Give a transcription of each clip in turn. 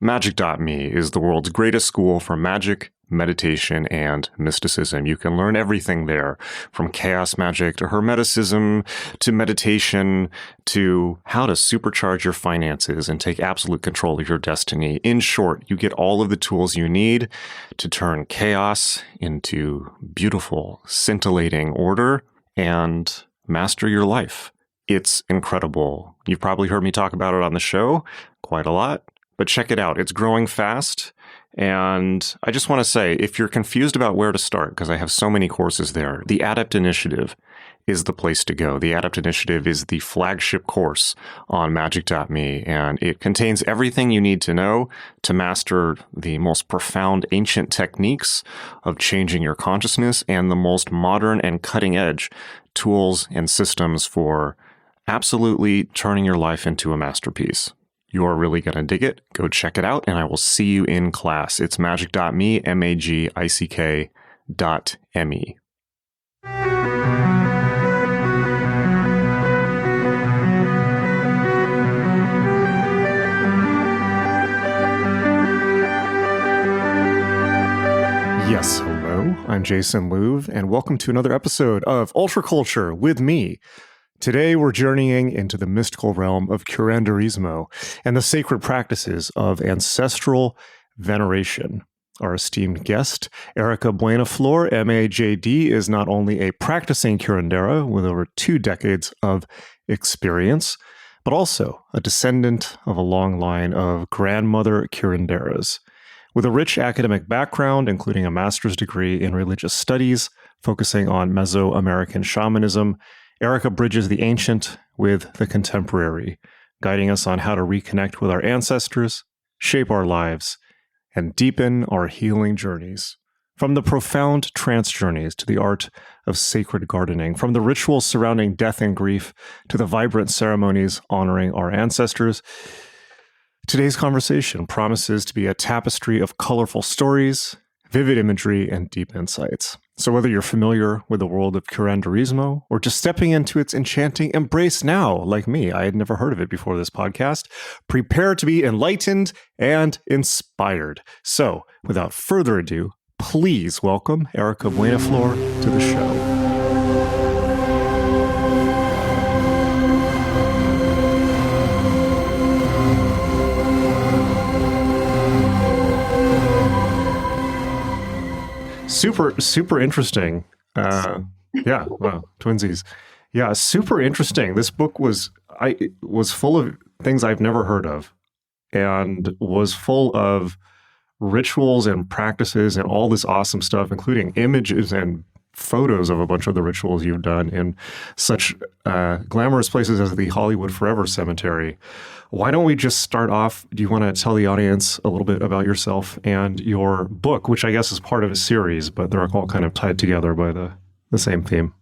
Magick.me is the world's greatest school for magic, meditation, and mysticism. You can learn everything there, from chaos magic to hermeticism to meditation to how to supercharge your finances and take absolute control of your destiny. In short, you get all of the tools you need to turn chaos into beautiful, scintillating order and master your life. It's incredible. You've probably heard me talk about it on the show quite a lot. But check it out. It's growing fast. And I just want to say, if you're confused about where to start, because I have so many courses there, the Adept Initiative is the place to go. The Adept Initiative is the flagship course on magick.me, and it contains everything you need to know to master the most profound ancient techniques of changing your consciousness and the most modern and cutting-edge tools and systems for absolutely turning your life into a masterpiece. You're really going to dig it. Go check it out, and I will see you in class. It's magick.me, magick.me. Yes, hello. I'm Jason Louv, and welcome to another episode of Ultra Culture with me. Today, we're journeying into the mystical realm of curanderismo and the sacred practices of ancestral veneration. Our esteemed guest, Erika Buenaflor, MAJD, is not only a practicing curandera with over 2 decades of experience, but also a descendant of a long line of grandmother curanderas. With a rich academic background, including a master's degree in religious studies, focusing on Mesoamerican shamanism, Erika bridges the ancient with the contemporary, guiding us on how to reconnect with our ancestors, shape our lives, and deepen our healing journeys. From the profound trance journeys to the art of sacred gardening, from the rituals surrounding death and grief to the vibrant ceremonies honoring our ancestors, today's conversation promises to be a tapestry of colorful stories, vivid imagery, and deep insights. So whether you're familiar with the world of curanderismo or just stepping into its enchanting embrace now, like me, I had never heard of it before this podcast, prepare to be enlightened and inspired. So without further ado, please welcome Erika Buenaflor to the show. Super interesting. Yeah, wow, twinsies. Yeah, super interesting. This book was full of things I've never heard of, and was full of rituals and practices and all this awesome stuff, including images and photos of a bunch of the rituals you've done in such glamorous places as the Hollywood Forever Cemetery. Why don't we just start off? Do you want to tell the audience a little bit about yourself and your book, which I guess is part of a series, but they're all kind of tied together by the same theme?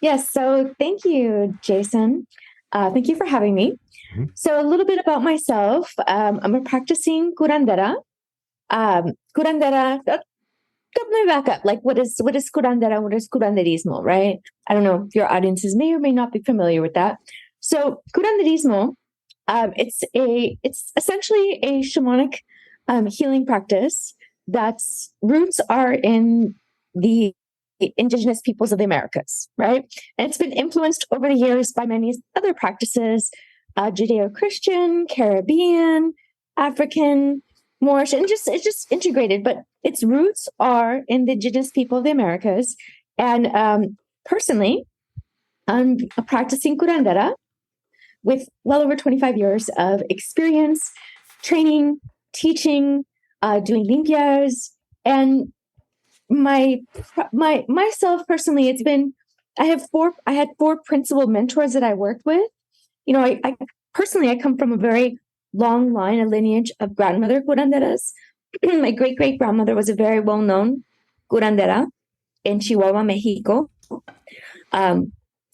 Yes. So thank you, Jason. Thank you for having me. Mm-hmm. So a little bit about myself. I'm a practicing curandera. Let me back up. Like, what is curandera? What is curanderismo, right? I don't know if your audiences may or may not be familiar with that. So curanderismo, it's essentially a shamanic healing practice that's roots are in the indigenous peoples of the Americas, right? And it's been influenced over the years by many other practices, Judeo-Christian, Caribbean, African, Moorish, and it's just integrated, but its roots are in the indigenous people of the Americas. And personally, I'm a practicing curandera with well over 25 years of experience, training, teaching, doing limpias, and myself personally, I had 4 principal mentors that I worked with. You know, I personally come from a very long line, a lineage of grandmother curanderas. My great-great-grandmother was a very well-known curandera in Chihuahua, Mexico.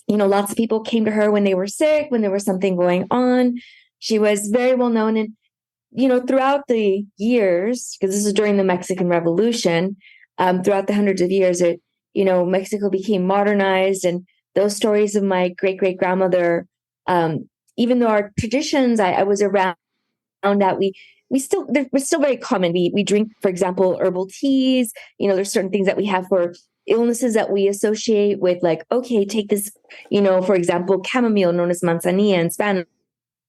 Lots of people came to her when they were sick, when there was something going on. She was very well-known. And, throughout the years, because this is during the Mexican Revolution, throughout the hundreds of years, Mexico became modernized. And those stories of my great-great-grandmother, even though our traditions, I was around that, we're still very common. We drink, for example, herbal teas. There's certain things that we have for illnesses that we associate with, like, okay, take this, for example, chamomile, known as manzanilla in Spanish.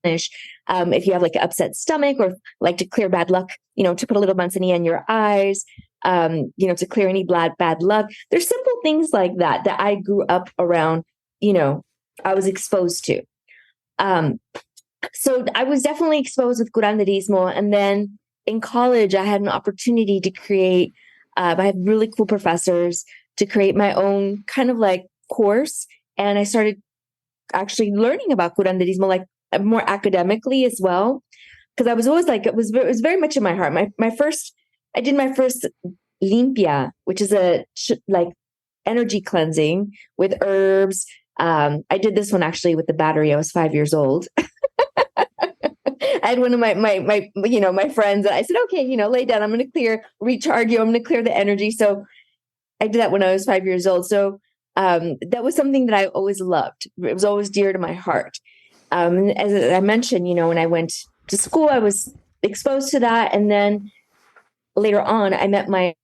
If you have like an upset stomach, or like to clear bad luck, to put a little manzanilla in your eyes, to clear any bad luck. There's simple things like that I grew up around, I was exposed to. So I was definitely exposed with curanderismo. And then in college, I had an opportunity to create, I had really cool professors to create my own kind of like course. And I started actually learning about curanderismo, like more academically as well. Because I was always like, it was very much in my heart. I did my first limpia, which is like energy cleansing with herbs. I did this one actually with the battery. I was 5 years old. I had one of my friends, and I said, okay, lay down. I'm going to recharge you. I'm going to clear the energy. So I did that when I was 5 years old. So that was something that I always loved. It was always dear to my heart. As I mentioned, when I went to school, I was exposed to that. And then later on, I met my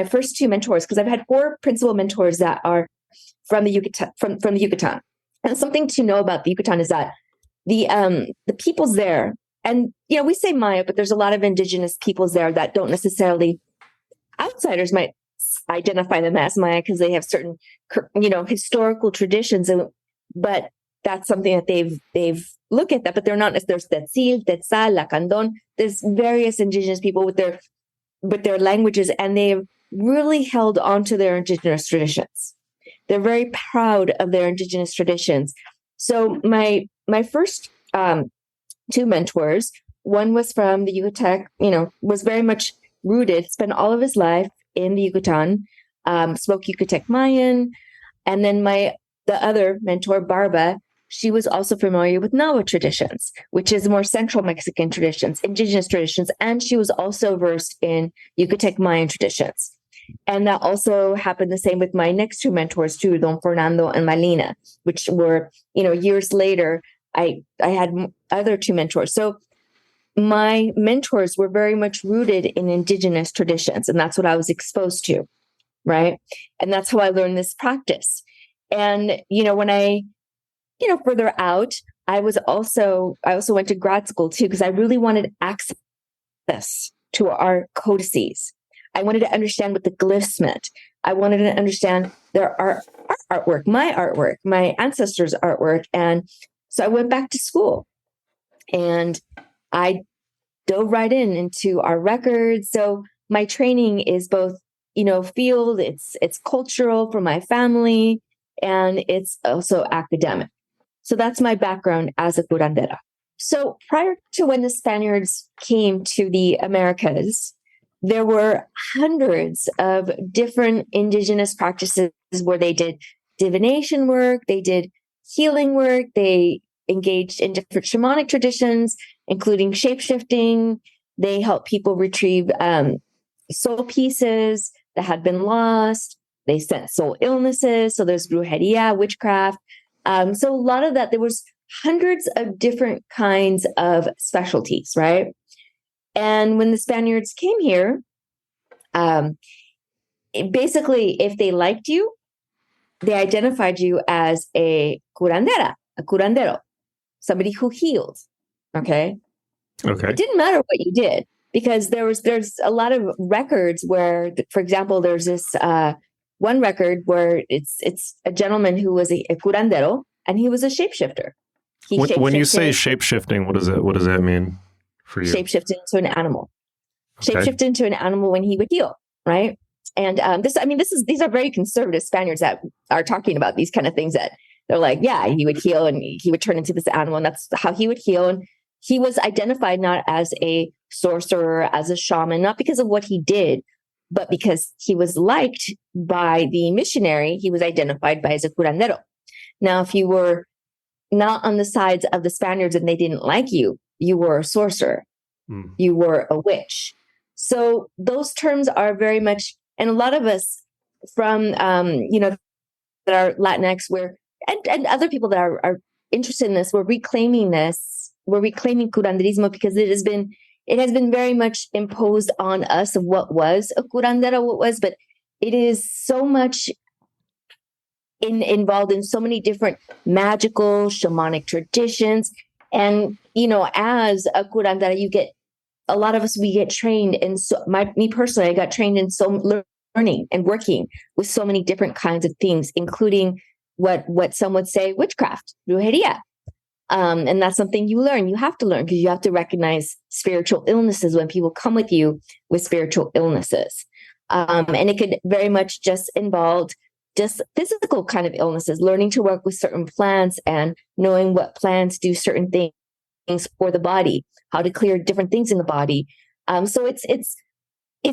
first two mentors, because I've had 4 principal mentors that are from the Yucatan, from the Yucatan. And something to know about the Yucatan is that the peoples there, and we say Maya, but there's a lot of indigenous peoples there that don't necessarily, outsiders might identify them as Maya because they have certain historical traditions, but that's something that they've looked at that, but they're not. There's Tetzil, Tetzal, Lacandon. There's various indigenous people with their languages, and they've really held on to their indigenous traditions. They're very proud of their indigenous traditions. So my first 2 mentors, one was from the Yucatec, was very much rooted, spent all of his life in the Yucatan, spoke Yucatec Mayan. And then the other mentor, Barba, she was also familiar with Nahua traditions, which is more central Mexican traditions, indigenous traditions. And she was also versed in Yucatec Mayan traditions. And that also happened the same with my next 2 mentors too, Don Fernando and Malina, which were, years later, I had other 2 mentors. So my mentors were very much rooted in indigenous traditions, and that's what I was exposed to, right? And that's how I learned this practice. And, when I, further out, I also went to grad school too, because I really wanted access to our codices. I wanted to understand what the glyphs meant. I wanted to understand their artwork, my ancestors' artwork. And so I went back to school and I dove right into our records. So my training is both, field, it's cultural for my family, and it's also academic. So that's my background as a curandera. So prior to when the Spaniards came to the Americas, there were hundreds of different indigenous practices where they did divination work, they did healing work, they engaged in different shamanic traditions, including shapeshifting. They helped people retrieve soul pieces that had been lost. They sent soul illnesses. So there's brujeria, witchcraft. So a lot of that, there was hundreds of different kinds of specialties, right? And when the Spaniards came here, basically, if they liked you, they identified you as a curandera, a curandero, somebody who healed. Okay. It didn't matter what you did, because there's a lot of records where, for example, there's this one record where it's a gentleman who was a curandero, and he was a shapeshifter. When you say shapeshifting, what does that mean for you? Shapeshift into an animal. Shapeshift into an animal when he would heal, right? And these are very conservative Spaniards that are talking about these kind of things, that they're like, yeah, he would heal and he would turn into this animal, and that's how he would heal. And he was identified not as a sorcerer, as a shaman, not because of what he did, but because he was liked by the missionary. He was identified by as a curandero. Now, if you were not on the sides of the Spaniards and they didn't like you, you were a sorcerer. You were a witch. So those terms are very much, and a lot of us from, that are Latinx, and other people that are interested in this, we're reclaiming this. We're reclaiming curanderismo because it has been it has been very much imposed on us of what was a curandera, but it is so much involved in so many different magical shamanic traditions. And, as a curandera, you get, a lot of us, we get trained in, me personally, I got trained in so learning and working with so many different kinds of things, including what some would say witchcraft, brujeria. And that's something you learn. You have to learn because you have to recognize spiritual illnesses when people come with you with spiritual illnesses. And it could very much just involve just physical kind of illnesses, learning to work with certain plants and knowing what plants do certain things for the body, how to clear different things in the body. So its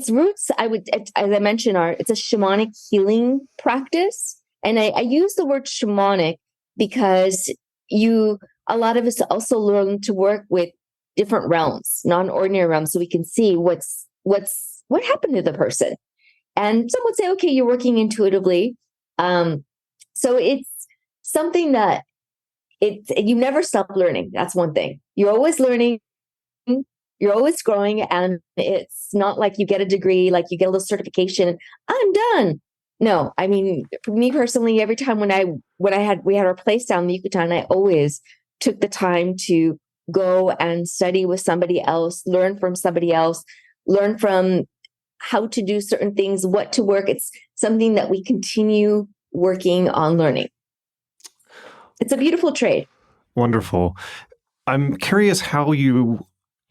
roots, as I mentioned, it's a shamanic healing practice. And I use the word shamanic because a lot of us also learn to work with different realms, non-ordinary realms, so we can see what happened to the person. And some would say, okay, you're working intuitively. So it's something that you never stop learning. That's one thing. You're always learning, you're always growing, and it's not like you get a degree, like you get a little certification, I'm done. No, I mean, for me personally, every time we had our place down in the Yucatan, I always took the time to go and study with somebody else, learn from somebody else, learn from how to do certain things, what to work. It's something that we continue working on learning. It's a beautiful trade. Wonderful. I'm curious how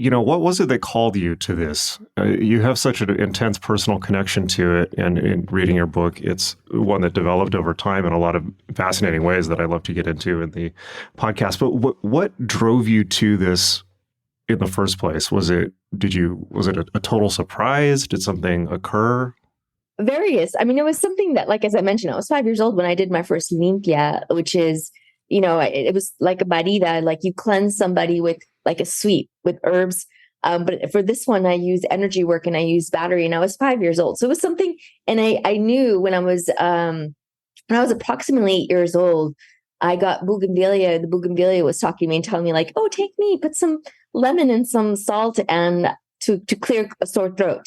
what was it that called you to this? You have such an intense personal connection to it, and in reading your book, it's one that developed over time in a lot of fascinating ways that I love to get into in the podcast. But what drove you to this in the first place? Was it a total surprise? Did something occur? Various. I mean, it was something that, like, as I mentioned, I was 5 years old when I did my first limpia, which is, it was like a barida, like you cleanse somebody with like a sweep with herbs. But for this one, I used energy work and I used battery, and I was 5 years old. So it was something, and I knew when I was approximately 8 years old, I got bougainvillea. The bougainvillea was talking to me and telling me, like, oh, take me, put some lemon and some salt and to clear a sore throat.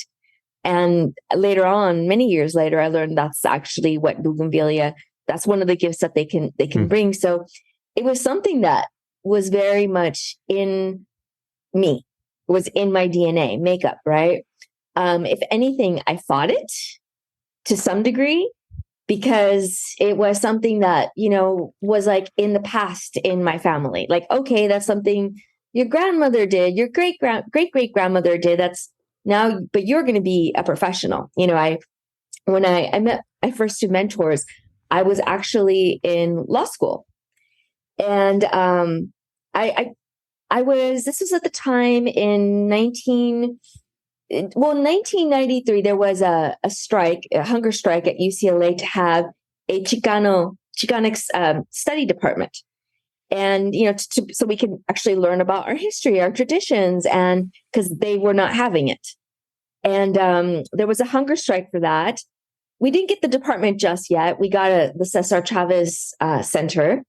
And later on, many years later, I learned that's actually what bougainvillea, that's one of the gifts that they can bring. So it was something that was very much in me, was in my DNA makeup, right? If anything, I fought it to some degree because it was something that, was like in the past in my family. Like, okay, that's something your grandmother did, your great great grandmother did. That's now, but you're going to be a professional. When I met my first two mentors, I was actually in law school, and this was at the time in 1993, there was a hunger strike at UCLA to have a Chicanic study department. And, so we can actually learn about our history, our traditions, and because they were not having it. And there was a hunger strike for that. We didn't get the department just yet. We got the Cesar Chavez Center.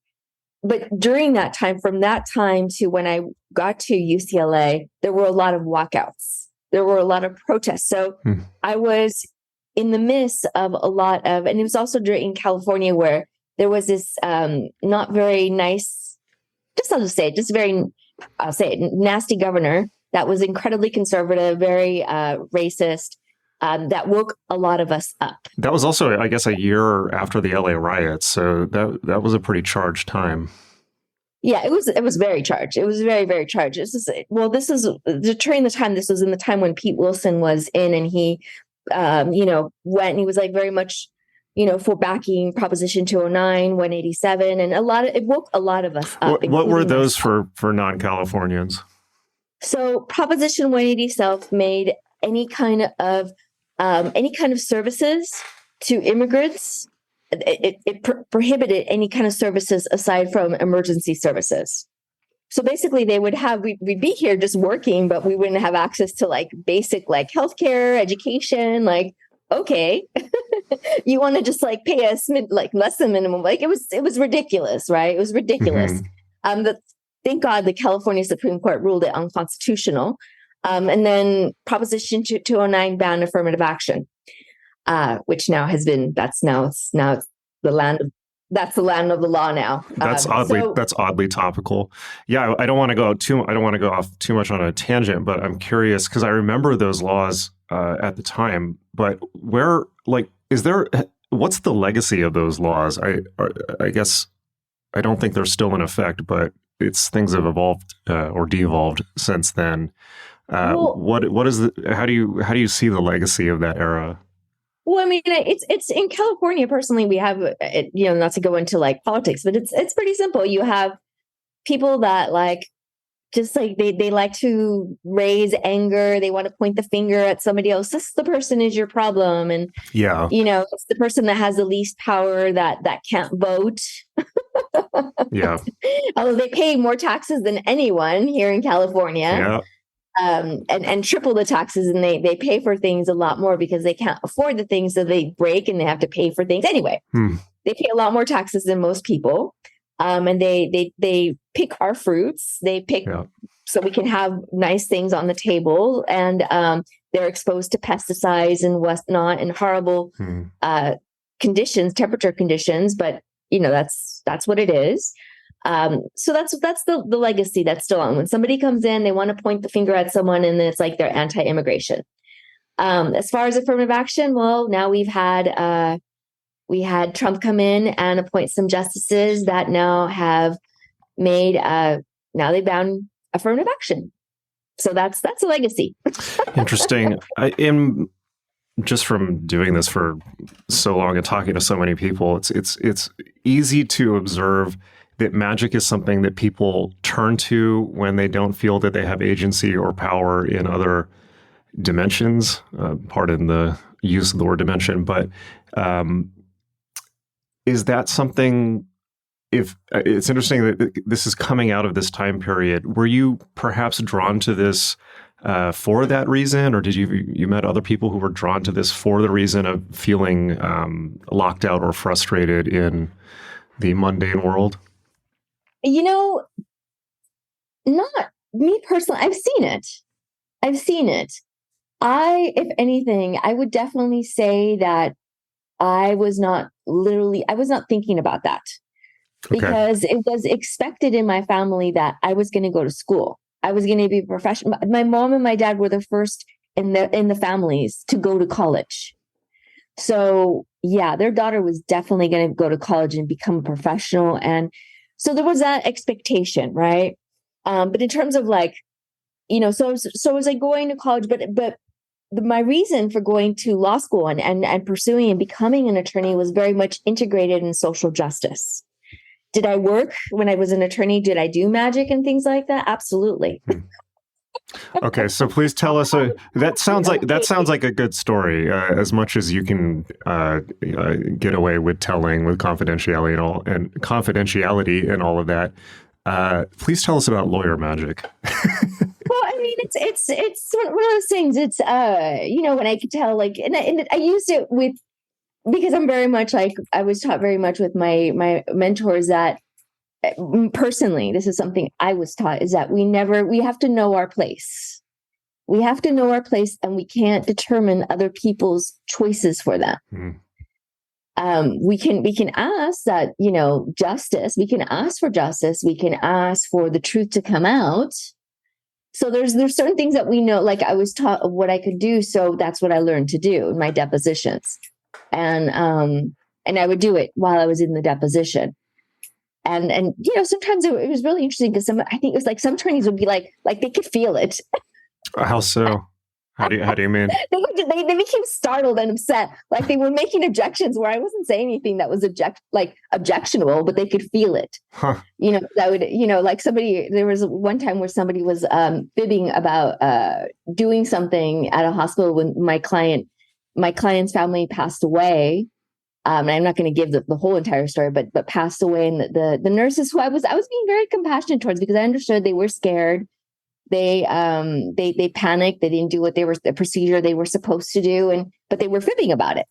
But during that time, from that time to when I got to UCLA, there were a lot of walkouts. There were a lot of protests. So I was in the midst of a lot of, and it was also during California where there was this not very nice, I'll say it, nasty governor that was incredibly conservative, very racist, that woke a lot of us up. That was also, I guess, a year after the LA riots. So that was a pretty charged time. Yeah, it was very charged. It was very, very charged. This is during the time, this was in the time when Pete Wilson was in, and he, went, and he was like very much, for backing Proposition 209, 187, and it woke a lot of us up. What were those for non-Californians? So Proposition 187 made any kind of services to immigrants. It prohibited any kind of services aside from emergency services. So basically we'd be here just working, but we wouldn't have access to like basic like healthcare, education, like, okay, you want to just like pay us like less than minimum. Like it was ridiculous, right? It was ridiculous. Thank God the California Supreme Court ruled it unconstitutional. And then Proposition 209 banned affirmative action, which now has been, it's the land of, that's the land of the law now. That's oddly topical. Yeah, I don't want to go off too much on a tangent, but I'm curious because I remember those laws at the time. But what's the legacy of those laws? I guess I don't think they're still in effect, but things have evolved or de-evolved since then. How do you see the legacy of that era? Well, I mean, it's in California. Personally, we have, not to go into like politics, but it's pretty simple. You have people that they like to raise anger. They want to point the finger at somebody else. This the person is your problem, and it's the person that has the least power that can't vote. Yeah. Although they pay more taxes than anyone here in California. Yeah. And triple the taxes, and they pay for things a lot more because they can't afford the things, so they break and they have to pay for things anyway. They pay a lot more taxes than most people, and they pick our fruits. They pick so we can have nice things on the table, and they're exposed to pesticides and whatnot and horrible conditions, temperature conditions. But that's what it is. So that's the legacy that's still on. When somebody comes in, they want to point the finger at someone, and then it's like they're anti-immigration. As far as affirmative action, well, now we had Trump come in and appoint some justices that now have made now they ban affirmative action. So that's a legacy. Interesting. I am just from doing this for so long and talking to so many people. It's easy to observe that magic is something that people turn to when they don't feel that they have agency or power in other dimensions. Pardon the use of the word dimension, but is that something? If it's interesting that this is coming out of this time period, were you perhaps drawn to this for that reason, or did you met other people who were drawn to this for the reason of feeling locked out or frustrated in the mundane world? Not me personally. I've seen it. If anything, I would definitely say that I was not thinking about that because it was expected in my family that I was going to go to school. I was going to be a professional. My mom and my dad were the first in the families to go to college. So yeah, their daughter was definitely going to go to college and become a professional. And so there was that expectation, right? But in terms of so I was like going to college, but my reason for going to law school and pursuing and becoming an attorney was very much integrated in social justice. Did I work when I was an attorney? Did I do magic and things like that? Absolutely. Okay, so please tell us. That sounds like a good story. As much as you can get away with telling with confidentiality and all of that. Please tell us about lawyer magic. Well, I mean, it's one of those things. It's when I could tell, and I used it because I'm very much I was taught very much with my mentors that. Personally, this is something I was taught, is that we have to know our place. We have to know our place, and we can't determine other people's choices for them. We can ask that, justice, we can ask for justice. We can ask for the truth to come out. So there's certain things that we know, like I was taught of what I could do. So that's what I learned to do in my depositions. And I would do it while I was in the deposition. And sometimes it was really interesting because I think it was like some attorneys would be like they could feel it. How so? How do you mean? They became startled and upset. Like they were making objections where I wasn't saying anything that was objectionable, but they could feel it. Huh. That would, like somebody, there was one time where somebody was fibbing about doing something at a hospital when my client's family passed away. And I'm not going to give the whole entire story, but passed away. And the nurses who I was being very compassionate towards, because I understood they were scared. They panicked. They didn't do the procedure they were supposed to do, but they were fibbing about it.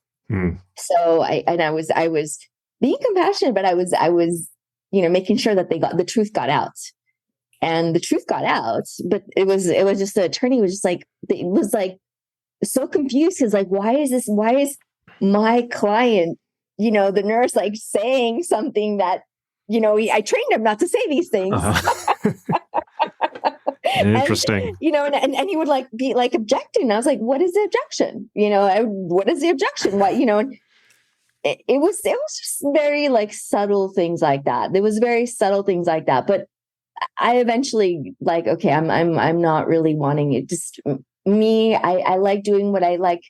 So I was being compassionate, but I was making sure that the truth got out. and the truth got out. But it was just, the attorney was just like, it was like so confused, because like, why is my client, the nurse, like saying something that, I trained him not to say these things. Interesting. And he would like be like objecting. I was like, what is the objection? What is the objection? Why, and it was just very like subtle things like that. There was very subtle things like that. But I eventually like, okay, I'm not really wanting it. Just me. I like doing what I like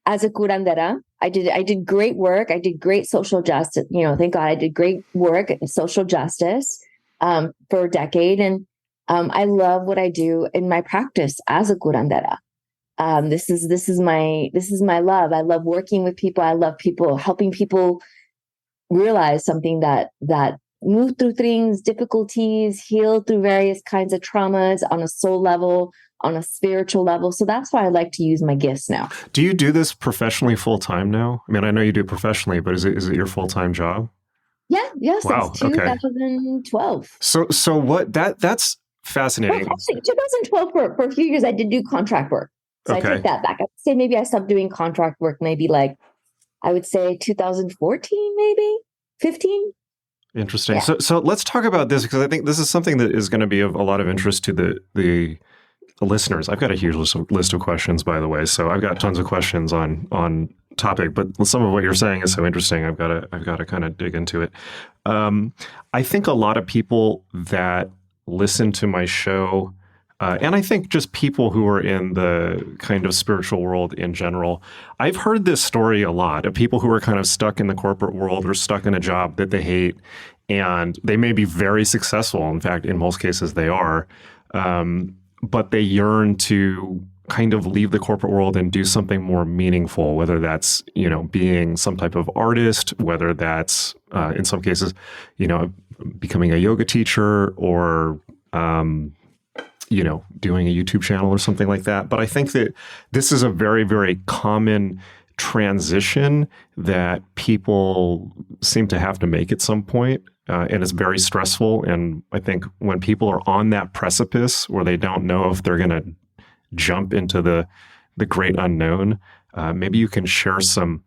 as a curandera. I did great work. I did great social justice. Thank God I did great work in social justice for a decade. And I love what I do in my practice as a curandera. This is my love. I love working with people. I love helping people realize something that move through things, difficulties, heal through various kinds of traumas on a soul level, on a spiritual level. So that's why I like to use my gifts now. Do you do this professionally full time now? I mean, I know you do it professionally, but is it your full time job? Yeah, wow, since 2012. Okay. So what that's fascinating. Well, actually, 2012 for a few years I did do contract work. So okay. I take that back. I would say maybe I stopped doing contract work maybe like, I would say 2014, maybe 15. Interesting. Yeah. So let's talk about this, because I think this is something that is going to be of a lot of interest to the listeners. I've got a huge list of questions, by the way. So I've got tons of questions on topic, but some of what you're saying is so interesting. I've got to kind of dig into it. I think a lot of people that listen to my show, and I think just people who are in the kind of spiritual world in general, I've heard this story a lot of people who are kind of stuck in the corporate world or stuck in a job that they hate, and they may be very successful. In fact, in most cases they are, but they yearn to kind of leave the corporate world and do something more meaningful, whether that's, being some type of artist, whether that's, in some cases, becoming a yoga teacher, or, doing a YouTube channel or something like that. But I think that this is a very, very common transition that people seem to have to make at some point. And it's very stressful. And I think when people are on that precipice where they don't know if they're going to jump into the great unknown, maybe you can share some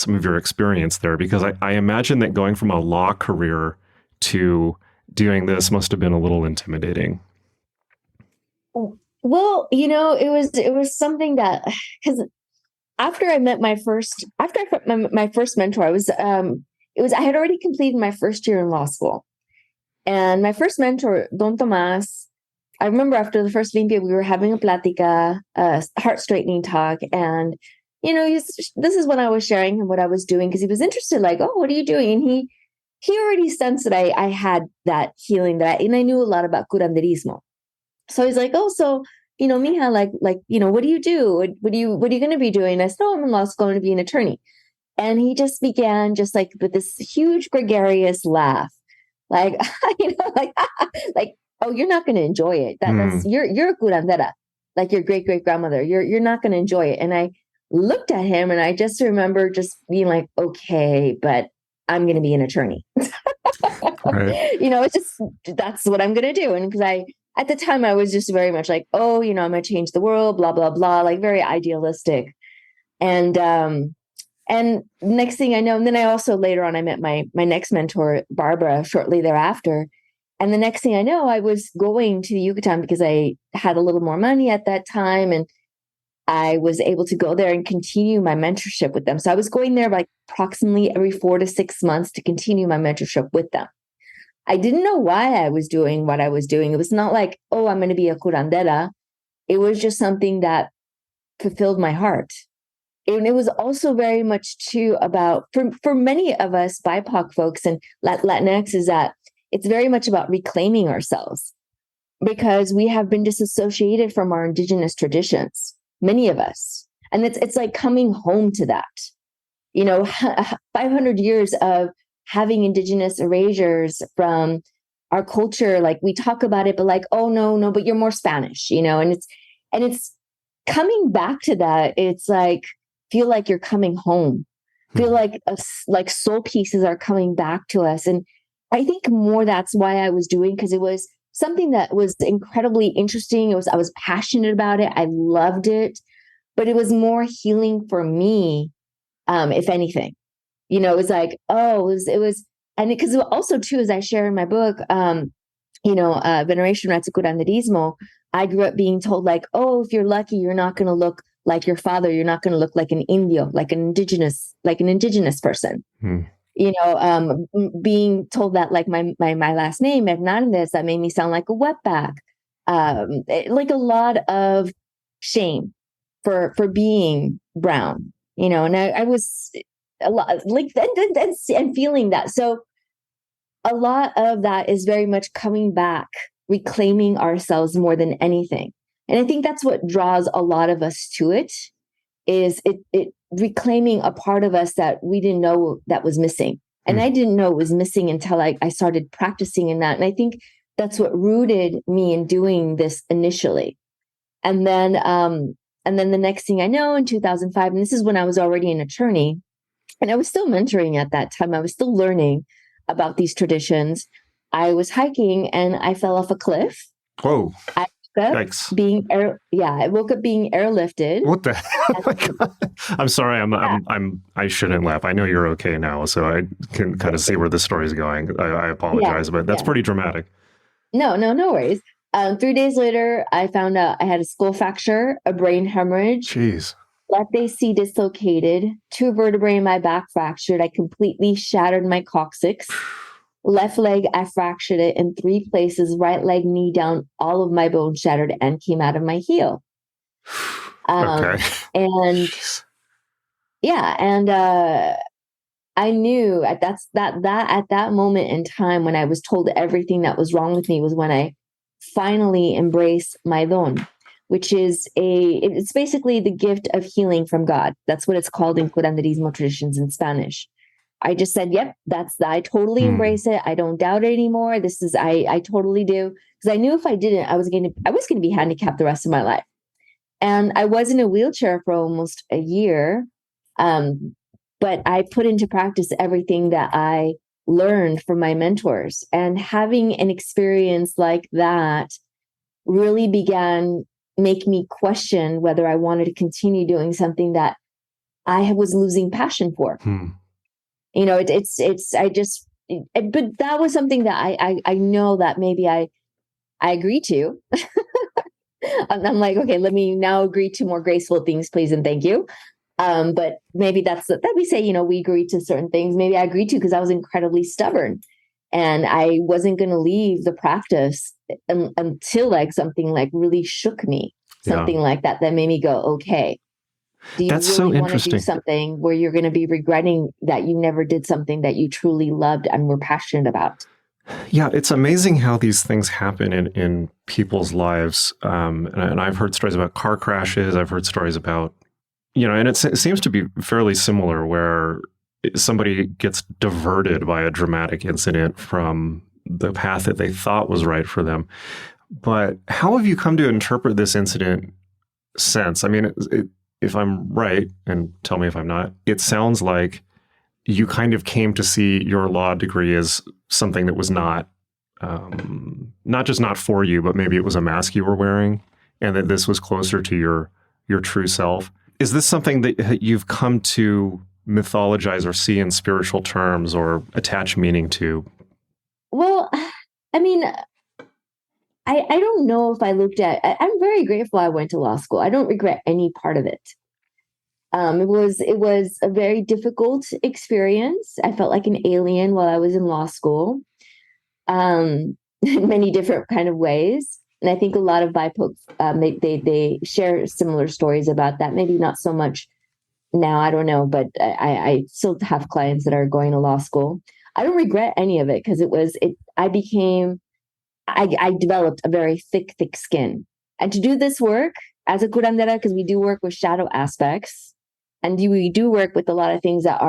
of your experience there, because I imagine that going from a law career to doing this must have been a little intimidating. Well, it was something that, because after I met my first mentor, I had already completed my first year in law school. And my first mentor, Don Tomas, I remember after the first limpia, we were having a plática, heart straightening talk. And, this is when I was sharing him what I was doing, because he was interested, like, oh, what are you doing? And he already sensed that I had that healing, and I knew a lot about curanderismo. So he's like, oh, so, mija, like, what do you do? What are you going to be doing? I said, oh, I'm in law school, going to be an attorney. And he just began just like with this huge gregarious laugh, like, like, oh, you're not going to enjoy it. That's you're a curandera, like your great grandmother. You're not going to enjoy it. And I looked at him, and I just remember just being like, okay, but I'm going to be an attorney. Right. It's just, that's what I'm going to do. And because at the time I was just very much like, oh, I'm going to change the world, blah, blah, blah, like very idealistic. And next thing I know, and then I also later on, I met my next mentor, Barbara, shortly thereafter. And the next thing I know, I was going to Yucatan because I had a little more money at that time. And I was able to go there and continue my mentorship with them. So I was going there like approximately every 4 to 6 months to continue my mentorship with them. I didn't know why I was doing what I was doing. It was not like, oh, I'm going to be a curandera. It was just something that fulfilled my heart. And it was also very much too about, for many of us BIPOC folks and Latinx, is that it's very much about reclaiming ourselves, because we have been disassociated from our indigenous traditions, many of us. And it's like coming home to that, 500 years of having indigenous erasures from our culture. Like we talk about it, but like, oh, no, but you're more Spanish, and it's coming back to that. It's like, feel like you're coming home, feel like soul pieces are coming back to us. And I think more that's why I was doing, because it was something that was incredibly interesting. I was passionate about it. I loved it, but it was more healing for me, if anything. It was like, and because also too, as I share in my book, Veneration Rites of Curanderismo, I grew up being told like, oh, if you're lucky, you're not going to look like your father. You're not going to look like an Indio, like an indigenous person. Being told that like my last name, Hernandez, that made me sound like a wetback. Like a lot of shame for being brown, and I was a lot like and feeling that. So a lot of that is very much coming back, reclaiming ourselves more than anything. And I think that's what draws a lot of us to it, is it reclaiming a part of us that we didn't know that was missing. And I didn't know it was missing until I started practicing in that. And I think that's what rooted me in doing this initially. And then the next thing I know, in 2005, and this is when I was already an attorney, and I was still mentoring at that time. I was still learning about these traditions. I was hiking and I fell off a cliff. Whoa. I woke up Yikes. I woke up being airlifted. What the hell? Oh my God. I'm sorry. I shouldn't laugh. I know you're okay now, so I can kind of see where the story's going. I apologize, but that's pretty dramatic. No worries. 3 days later, I found out I had a skull fracture, a brain hemorrhage. Jeez. Left AC dislocated, 2 vertebrae in my back fractured. I completely shattered my coccyx. Left leg, I fractured it in 3 places. Right leg, knee down, all of my bones shattered and came out of my heel. Okay. And I knew at that moment in time when I was told everything that was wrong with me was when I finally embraced my don, which is it's basically the gift of healing from God. That's what it's called in curanderismo traditions in Spanish. I just said, yep, I totally embrace it. I don't doubt it anymore. I totally do. Because I knew if I didn't, I was going to be handicapped the rest of my life. And I was in a wheelchair for almost a year. But I put into practice everything that I learned from my mentors. And having an experience like that really began make me question whether I wanted to continue doing something that I was losing passion for. But that was something that I know that maybe I agreed to. I'm like, okay, let me now agree to more graceful things, please and thank you. But maybe that we say, we agreed to certain things. Maybe I agreed to because I was incredibly stubborn and I wasn't going to leave the practice until like something like really shook me, something like that made me go, okay. Do you That's really so want to do something where you're going to be regretting that you never did something that you truly loved and were passionate about? Yeah, it's amazing how these things happen in people's lives. And I've heard stories about car crashes. I've heard stories about, and it seems to be fairly similar where somebody gets diverted by a dramatic incident from the path that they thought was right for them. But how have you come to interpret this incident since? I mean, if I'm right, and tell me if I'm not, it sounds like you kind of came to see your law degree as something that was not just not for you, but maybe it was a mask you were wearing, and that this was closer to your true self. Is this something that you've come to mythologize or see in spiritual terms or attach meaning to? Well, I mean, I don't know if I looked at, I'm very grateful I went to law school. I don't regret any part of it. It was a very difficult experience. I felt like an alien while I was in law school, in many different kind of ways. And I think a lot of BIPOC, they share similar stories about that. Maybe not so much now, I don't know, but I still have clients that are going to law school. I don't regret any of it because I developed a very thick skin. And to do this work as a curandera, because we do work with shadow aspects, and we do work with a lot of things that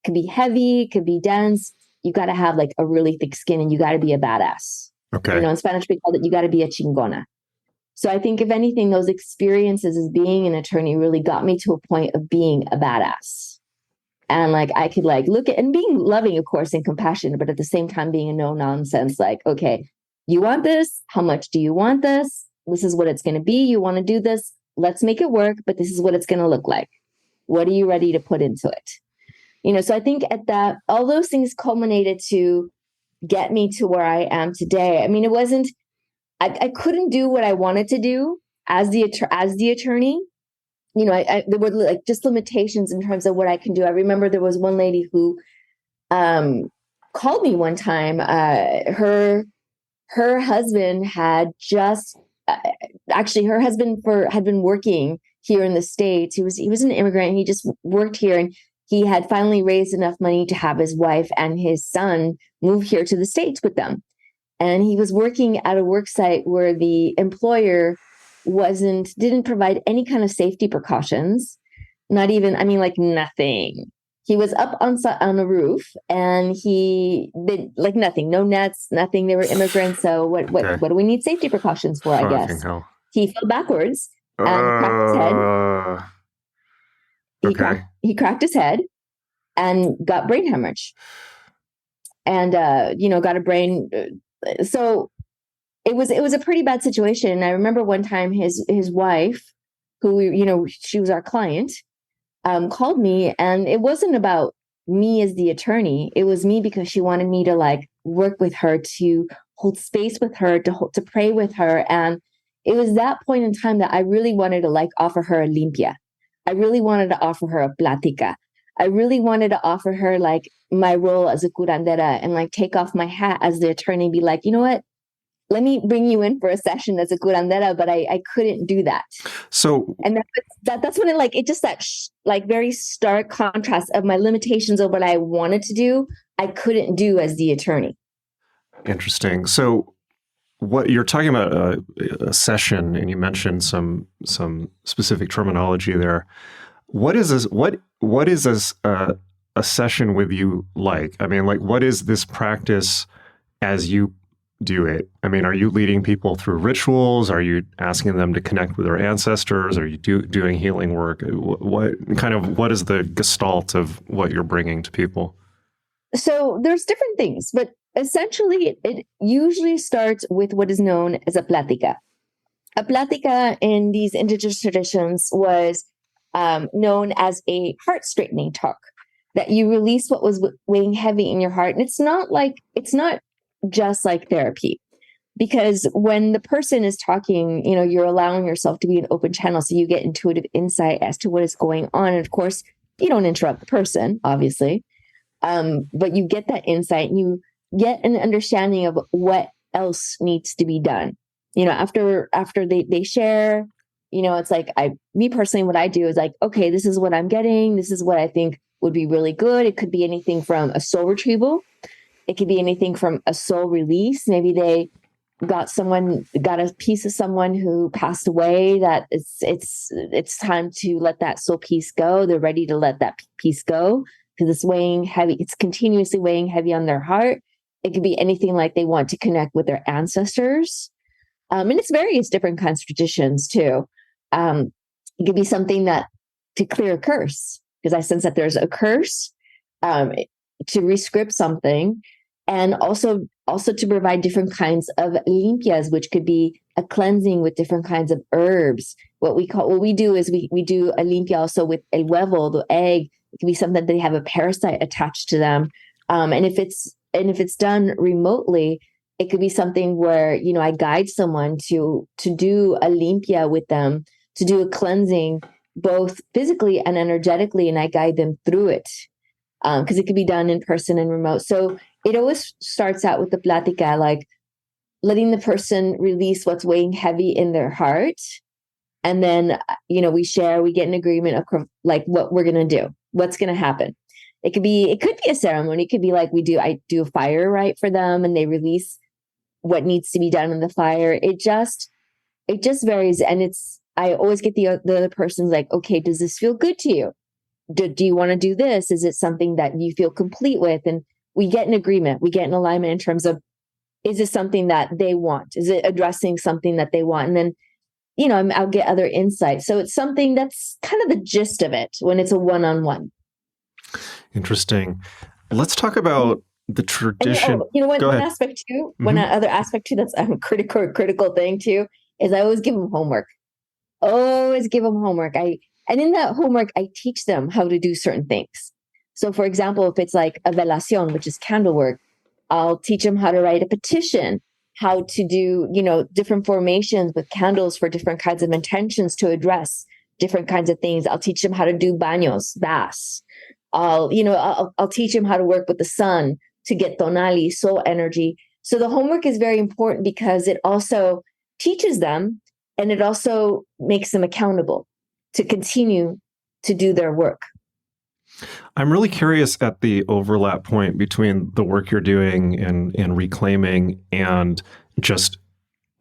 could be heavy, could be dense. You got to have like a really thick skin and you got to be a badass. Okay. In Spanish, we call it, you got to be a chingona. So I think if anything, those experiences as being an attorney really got me to a point of being a badass. And like, I could like look at and being loving, of course, and compassionate, but at the same time being a no nonsense, like, okay, you want this? How much do you want this? This is what it's going to be. You want to do this? Let's make it work, but this is what it's going to look like. What are you ready to put into it? So I think at that, all those things culminated to get me to where I am today. I mean, it wasn't, I couldn't do what I wanted to do as the attorney. There were like just limitations in terms of what I can do. I remember there was one lady who called me one time. Her husband had just actually her husband had been working here in the States. He was an immigrant. He just worked here, and he had finally raised enough money to have his wife and his son move here to the States with them. And he was working at a work site where the employer didn't provide any kind of safety precautions. Not even, like nothing. He was up on a roof, and he did like nothing, no nets, nothing. They were immigrants, so what do we need safety precautions for? I guess. Hell. He fell backwards and cracked his head. He cracked his head and got brain hemorrhage, and got a brain. So it was a pretty bad situation. I remember one time his wife, who she was our client, called me, and it wasn't about me as the attorney. It was me because she wanted me to like work with her, to hold space with her, to pray with her. And it was that point in time that I really wanted to like offer her a limpia. I really wanted to offer her a plática. I really wanted to offer her like my role as a curandera and like take off my hat as the attorney and be like, you know what? Let me bring you in for a session as a curandera, but I couldn't do that. So, and that's when it just that very stark contrast of my limitations of what I wanted to do, I couldn't do as the attorney. Interesting. So, what you're talking about a session, and you mentioned some specific terminology there. What is this? What is this a session with you like? I mean, like, what is this practice as you do it? I mean, are you leading people through rituals? Are you asking them to connect with their ancestors? Are you doing healing work? What is the gestalt of what you're bringing to people? So there's different things, but essentially it usually starts with what is known as a plática. A plática in these indigenous traditions was known as a heart straightening talk, that you release what was weighing heavy in your heart. And it's not just like therapy, because when the person is talking, you're allowing yourself to be an open channel. So you get intuitive insight as to what is going on. And of course, you don't interrupt the person, obviously. But you get that insight, and you get an understanding of what else needs to be done. After they share, it's like me personally, what I do is like, okay, this is what I'm getting. This is what I think would be really good. It could be anything from a soul retrieval. It could be anything from a soul release. Maybe they got a piece of someone who passed away, that it's time to let that soul piece go. They're ready to let that piece go because it's weighing heavy. It's continuously weighing heavy on their heart. It could be anything like they want to connect with their ancestors. And it's various different kinds of traditions too. It could be something that to clear a curse, because I sense that there's a curse, to rescript something, and also to provide different kinds of limpias, which could be a cleansing with different kinds of herbs. What we do is we do a limpia also with el huevo, the egg. It can be something that they have a parasite attached to them. And if it's done remotely, it could be something where, I guide someone to do a limpia with them, to do a cleansing, both physically and energetically, and I guide them through it. Because it could be done in person and remote. So it always starts out with the plática, like letting the person release what's weighing heavy in their heart. And then, we share, we get an agreement of like what we're going to do, what's going to happen. It could be a ceremony. It could be like I do a fire rite for them, and they release what needs to be done in the fire. It just varies. And I always get the other person's like, okay, does this feel good to you? Do you want to do this? Is it something that you feel complete with? And we get an agreement. We get an alignment in terms of, is it something that they want? Is it addressing something that they want? And then, I'll get other insights. So it's something that's kind of the gist of it when it's a one-on-one. Interesting. Let's talk about the And tradition. one, Go one ahead. aspect too, Mm-hmm. other aspect too that's a critical thing too is I always give them homework. Always give them homework. And in that homework, I teach them how to do certain things. So, for example, if it's like a velación, which is candle work, I'll teach them how to write a petition, how to do, different formations with candles for different kinds of intentions to address different kinds of things. I'll teach them how to do baños, baths. I'll teach them how to work with the sun to get tonali, soul energy. So the homework is very important because it also teaches them and it also makes them accountable to continue to do their work. I'm really curious at the overlap point between the work you're doing in reclaiming and just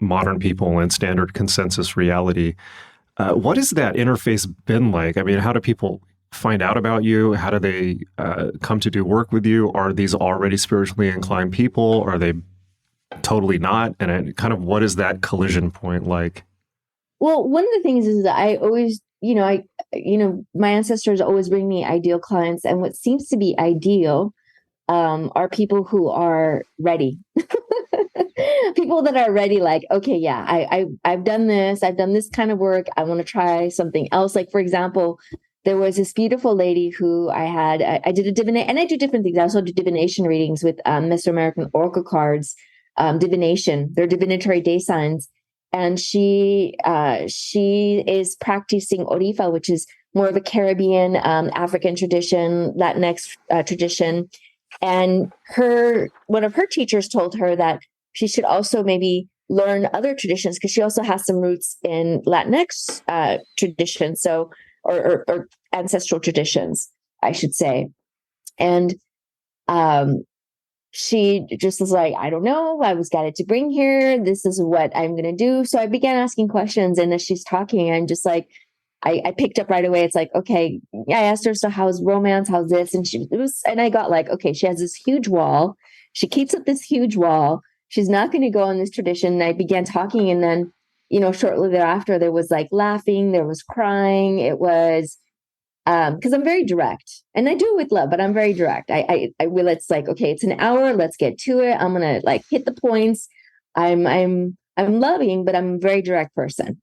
modern people and standard consensus reality. What has that interface been like? I mean, how do people find out about you? How do they come to do work with you? Are these already spiritually inclined people? Are they totally not? And kind of what is that collision point like? Well, one of the things is that I always, my ancestors always bring me ideal clients. And what seems to be ideal are people who are ready. People that are ready, like, okay, yeah, I've done this kind of work. I want to try something else. Like, for example, there was this beautiful lady who I did a divination, and I do different things. I also do divination readings with Mesoamerican oracle cards, divination. They're divinatory day signs. And she is practicing Orifa, which is more of a Caribbean, African tradition, Latinx tradition. And one of her teachers told her that she should also maybe learn other traditions because she also has some roots in Latinx traditions, so or ancestral traditions, I should say. And she just was like, I don't know, I was guided to bring here. This is what I'm going to do. So I began asking questions. And as she's talking, I'm just like, I picked up right away. It's like, okay, I asked her, so how's romance? How's this? And I got like, okay, she has this huge wall. She keeps up this huge wall. She's not going to go on this tradition. And I began talking. And then, shortly thereafter, there was like laughing, there was crying. It was, because I'm very direct and I do it with love, but I'm very direct. I will, it's like, okay, it's an hour. Let's get to it. I'm going to like hit the points. I'm loving, but I'm a very direct person.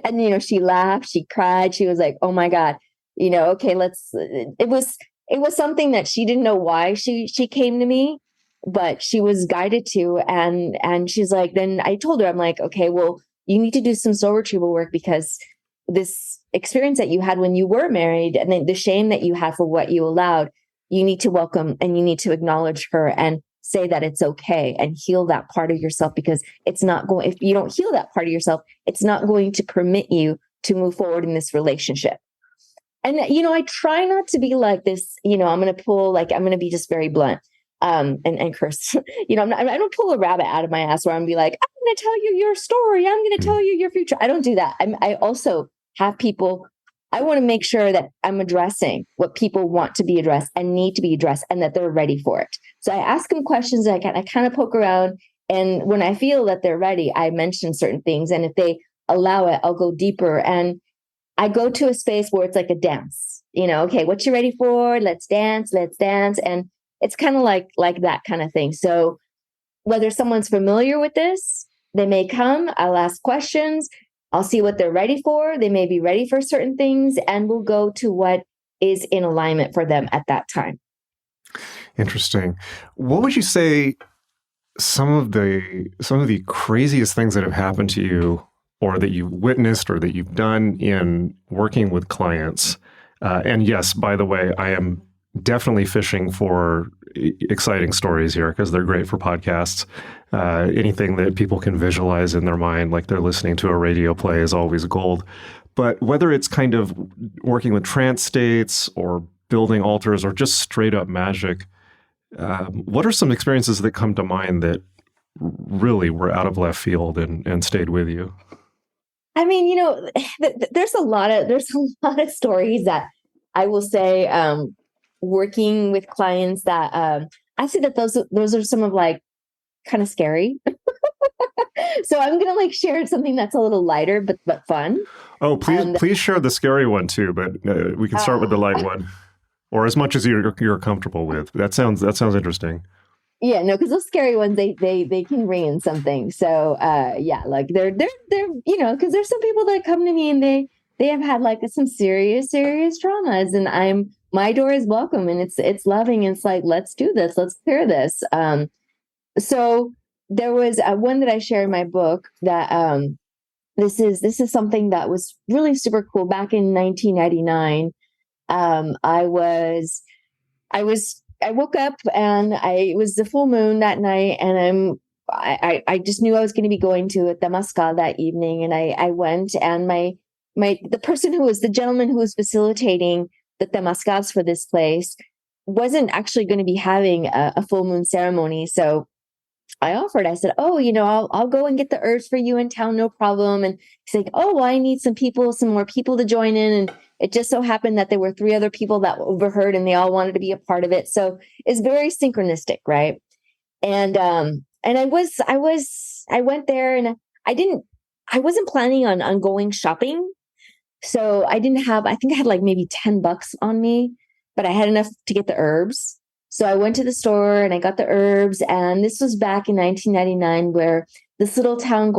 And, she laughed, she cried. She was like, oh my God, okay, it was something that she didn't know why she came to me, but she was guided to. And she's like, then I told her, I'm like, okay, well, you need to do some soul retrieval work because this experience that you had when you were married and then the shame that you had for what you allowed, you need to welcome and you need to acknowledge her and say that it's okay and heal that part of yourself, because it's not going, if you don't heal that part of yourself, it's not going to permit you to move forward in this relationship. And, I try not to be like this, I'm going to pull, like, I'm going to be just very blunt, and curse, I don't pull a rabbit out of my ass where I'm be like, I'm going to tell you your story. I'm going to tell you your future. I don't do that. I also have people, I want to make sure that I'm addressing what people want to be addressed and need to be addressed and that they're ready for it. So I ask them questions. I kind of poke around. And when I feel that they're ready, I mention certain things. And if they allow it, I'll go deeper. And I go to a space where it's like a dance, okay, what you ready for? Let's dance. And it's kind of like that kind of thing. So whether someone's familiar with this, they may come, I'll ask questions. I'll see what they're ready for. They may be ready for certain things, and we'll go to what is in alignment for them at that time. Interesting. What would you say some of the craziest things that have happened to you, or that you've witnessed, or that you've done in working with clients? And yes, by the way, I am definitely fishing for exciting stories here because they're great for podcasts. Anything that people can visualize in their mind, like they're listening to a radio play, is always gold. But whether it's kind of working with trance states or building altars or just straight up magic, what are some experiences that come to mind that really were out of left field and stayed with you? I mean, there's a lot of stories that I will say, working with clients that I say that those are some of like kind of scary. So I'm gonna like share something that's a little lighter but fun. Oh, please share the scary one too, but we can start with the light one. or as much as you're comfortable with. That sounds interesting. Yeah, no, because those scary ones they can ring in something. So yeah, like they're because there's some people that come to me and they have had like some serious traumas, and my door is welcome and it's loving, and it's like, let's do this, let's clear this. So there was one that I share in my book that this is something that was really super cool. Back in 1999, I woke up and it was the full moon that night, and I just knew I was going to be going to a Temazcal that evening, and I went, and the gentleman who was facilitating the Temazcals for this place wasn't actually going to be having a full moon ceremony. So I said, oh, I'll go and get the herbs for you in town, no problem. And he's like, oh, well, I need some more people to join in. And it just so happened that there were 3 other people that overheard, and they all wanted to be a part of it. So it's very synchronistic, right? And I went there, and I wasn't planning on going shopping. So I think I had like maybe $10 on me, but I had enough to get the herbs. So I went to the store and I got the herbs, and this was back in 1999, where this little town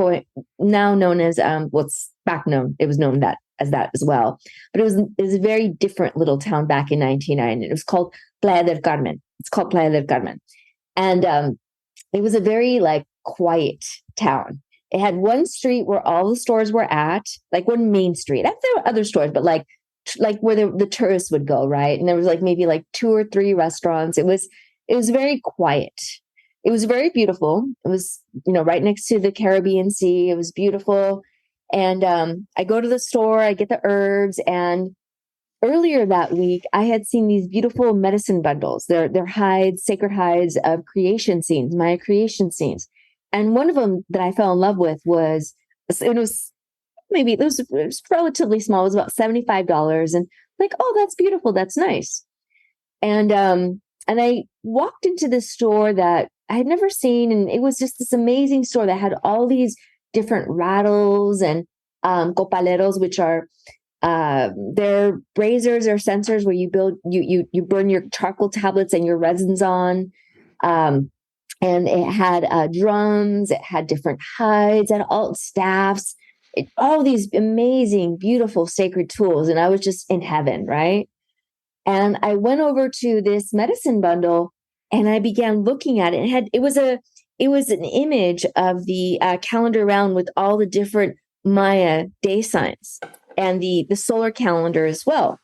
now known as it was known as that as well, but it was a very different little town back in 1999. It was called Playa del Carmen. It's called Playa del Carmen, and it was a very like quiet town. It had one street where all the stores were at, like one main street. There were other stores, but like where the tourists would go, right? And there was like maybe like 2 or 3 restaurants. It was very quiet. It was very beautiful. It was, right next to the Caribbean Sea. It was beautiful. And I go to the store, I get the herbs, and earlier that week I had seen these beautiful medicine bundles. They're hides, sacred hides of creation scenes, Maya creation scenes. And one of them that I fell in love with was it was relatively small. It was about $75, and like, oh, that's beautiful, that's nice. And I walked into this store that I had never seen, and it was just this amazing store that had all these different rattles and copaleros, which are they're braziers or censers where you burn your charcoal tablets and your resins on. And it had drums, it had different hides, and all staffs, all these amazing, beautiful, sacred tools. And I was just in heaven, right? And I went over to this medicine bundle and I began looking at it. It was an image of the calendar round with all the different Maya day signs and the solar calendar as well.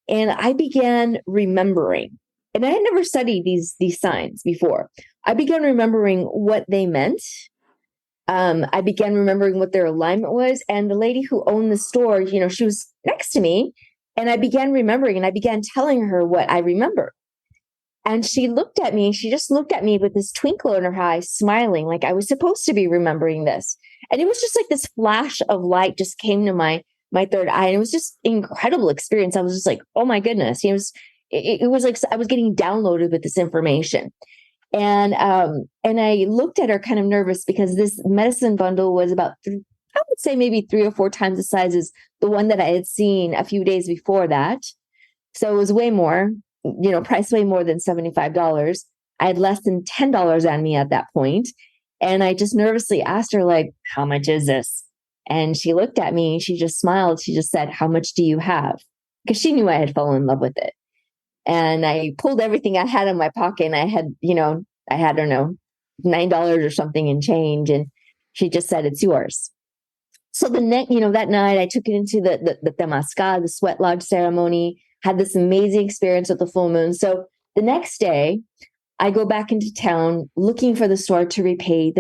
And I began remembering, and I had never studied these signs before. I began remembering what they meant. I began remembering what their alignment was. And the lady who owned the store, she was next to me, and I began remembering, and I began telling her what I remembered. And she looked at me, she just looked at me with this twinkle in her eye, smiling like I was supposed to be remembering this. And it was just like this flash of light just came to my third eye. And it was just an incredible experience. I was just like, oh my goodness. It was like I was getting downloaded with this information. And I looked at her kind of nervous because this medicine bundle was about, I would say maybe 3 or 4 times the size as the one that I had seen a few days before that. So it was way more, price way more than $75. I had less than $10 on me at that point. And I just nervously asked her, like, how much is this? And she looked at me, she just smiled. She just said, how much do you have? Because she knew I had fallen in love with it. And I pulled everything I had in my pocket, and I had, I don't know, $9 or something in change. And she just said, it's yours. So that night I took it into the Temazcal, the sweat lodge ceremony, had this amazing experience with the full moon. So the next day I go back into town looking for the store to pay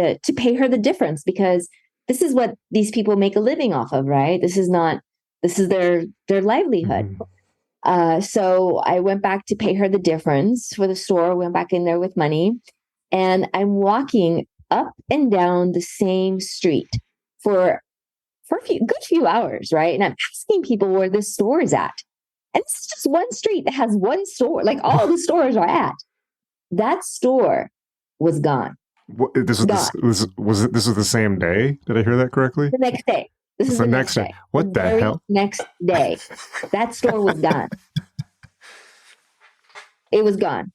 her the difference, because this is what these people make a living off of, right? This is their livelihood. Mm-hmm. So I went back to pay her the difference for the store, went back in there with money, and I'm walking up and down the same street for a good few hours, right? And I'm asking people where this store is at. And this is just one street that has one store, like all the stores are at. That store was gone. This was the same day? Did I hear that correctly? The next day. This is the next day. What the hell? Next day. That store was gone. It was gone.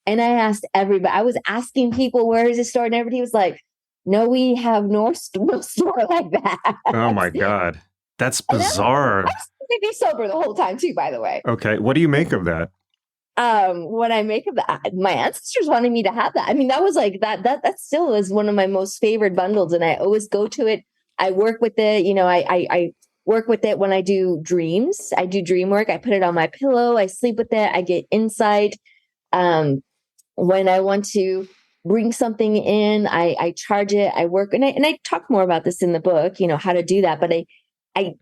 And I asked everybody, I was asking people, where is it stored? And everybody was like, no, we have no store like that. Oh my God. That's And bizarre. I was completely sober the whole time too, by the way. Okay. What do you make of that? What I make of that, my ancestors wanted me to have that. I mean, that was like that still is one of my most favorite bundles. And I always go to it. I work with it. You know, I work with it when I do dreams. I do dream work. I put it on my pillow. I sleep with it. I get insight. When I want to bring something in, I charge it. I work, and I talk more about this in the book, you know, how to do that. But I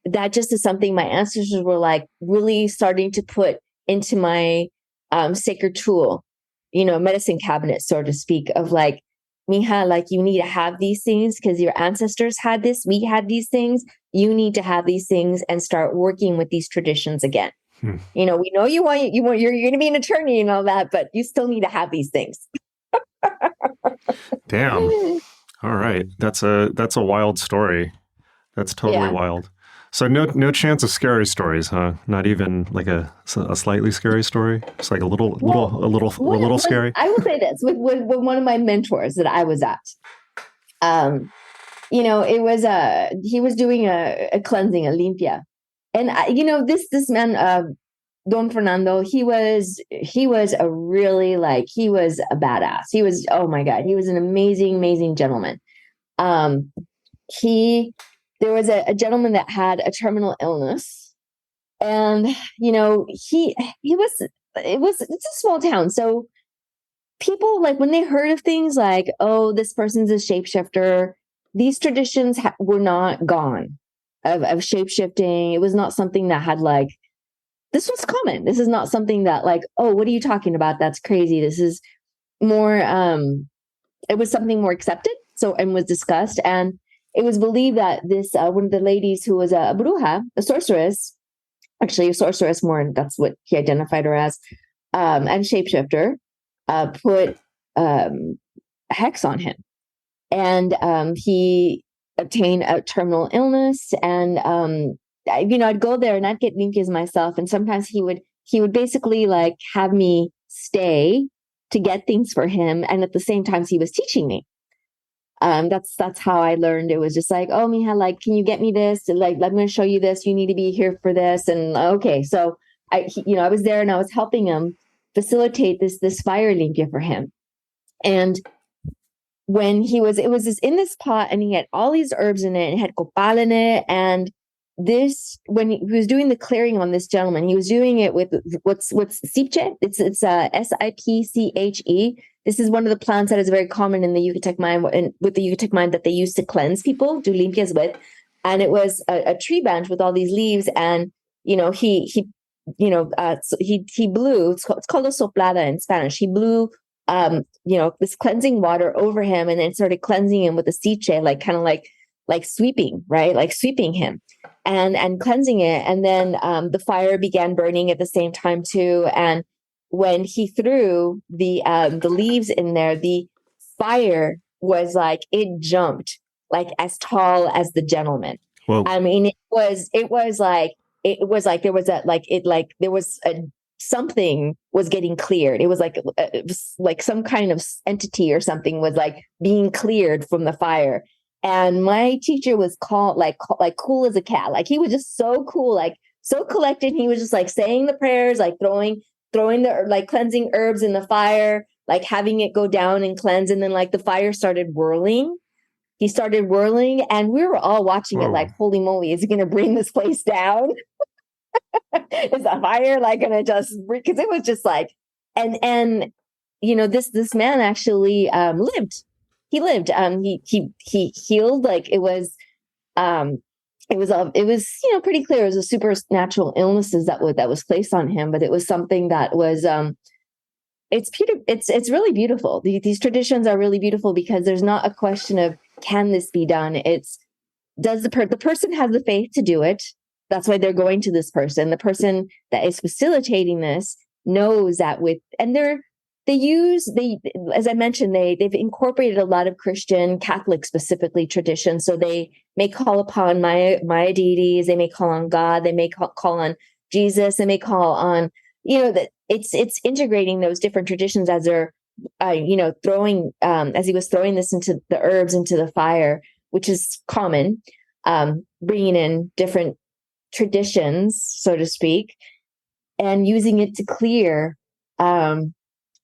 that just is something my ancestors were like really starting to put into my sacred tool, you know, medicine cabinet, so to speak, of like, mija, like you need to have these things because your ancestors had this, we had these things. You need to have these things and start working with these traditions again. You know, we know you're going to be an attorney and all that, but you still need to have these things. Damn. All right. That's a wild story. That's totally wild. So no chance of scary stories, huh? Not even like a slightly scary story. It's like a little scary. I will say this with one of my mentors that I was at. You know, it was he was doing a cleansing, a limpia, and you know this man, Don Fernando, he was a really he was a badass. He was, oh my God, he was an amazing gentleman. There was a gentleman that had a terminal illness, and you know it's a small town, so people, like, when they heard of things like, oh, this person's a shapeshifter, these traditions were not gone of shapeshifting. It was not something that had like, this was common. This is not something that like, oh, what are you talking about? That's crazy. This is more, it was something more accepted. So, and was discussed. And it was believed that this, one of the ladies who was a bruja, a sorceress, actually a sorceress more, and that's what he identified her as, and shapeshifter, put a hex on him. And he obtained a terminal illness. And you know, I'd go there and I'd get limpias myself. And sometimes he would basically like have me stay to get things for him. And at the same time, he was teaching me. That's how I learned. It was just like, oh, mija, like, can you get me this? Like, I'm going to show you this. You need to be here for this. And okay, so I was there and I was helping him facilitate this fire limpia for him. And when it was just in this pot, and he had all these herbs in it, and had copal in it, and this, when he was doing the clearing on this gentleman, he was doing it with what's sipche. It's Sipche. This is one of the plants that is very common in the Yucatec mind, and with the Yucatec mind, that they used to cleanse people, do limpias with. And it was a tree branch with all these leaves, and you know he blew. It's called a soplada in Spanish. He blew this cleansing water over him, and then started cleansing him with the sipche, like kind of like sweeping, right? Like sweeping him and cleansing it. And then the fire began burning at the same time too. And when he threw the leaves in there, the fire was like, it jumped like as tall as the gentleman. Whoa. I mean, it was like something was getting cleared. It was like some kind of entity or something was like being cleared from the fire. And my teacher was called like cool as a cat. Like, he was just so cool, like so collected. He was just like saying the prayers, like throwing the like cleansing herbs in the fire, like having it go down and cleanse. And then like the fire started whirling. He started whirling, and we were all watching it like, holy moly, is he going to bring this place down? Is the fire like going to just, because it was just like, and you know, this man actually lived. He lived. He healed. Like, it was you know, pretty clear. It was a supernatural illnesses that was placed on him, but it was something that was it's really beautiful. These traditions are really beautiful because there's not a question of, can this be done? It's, does the person has the faith to do it? That's why they're going to this person. The person that is facilitating this knows that as I mentioned, they've incorporated a lot of Christian, Catholic specifically traditions. So they may call upon Maya deities, they may call on God, they may call on Jesus, they may call on, you know, that it's integrating those different traditions as they're throwing as he was throwing this into the herbs into the fire, which is common, bringing in different traditions, so to speak, and using it to clear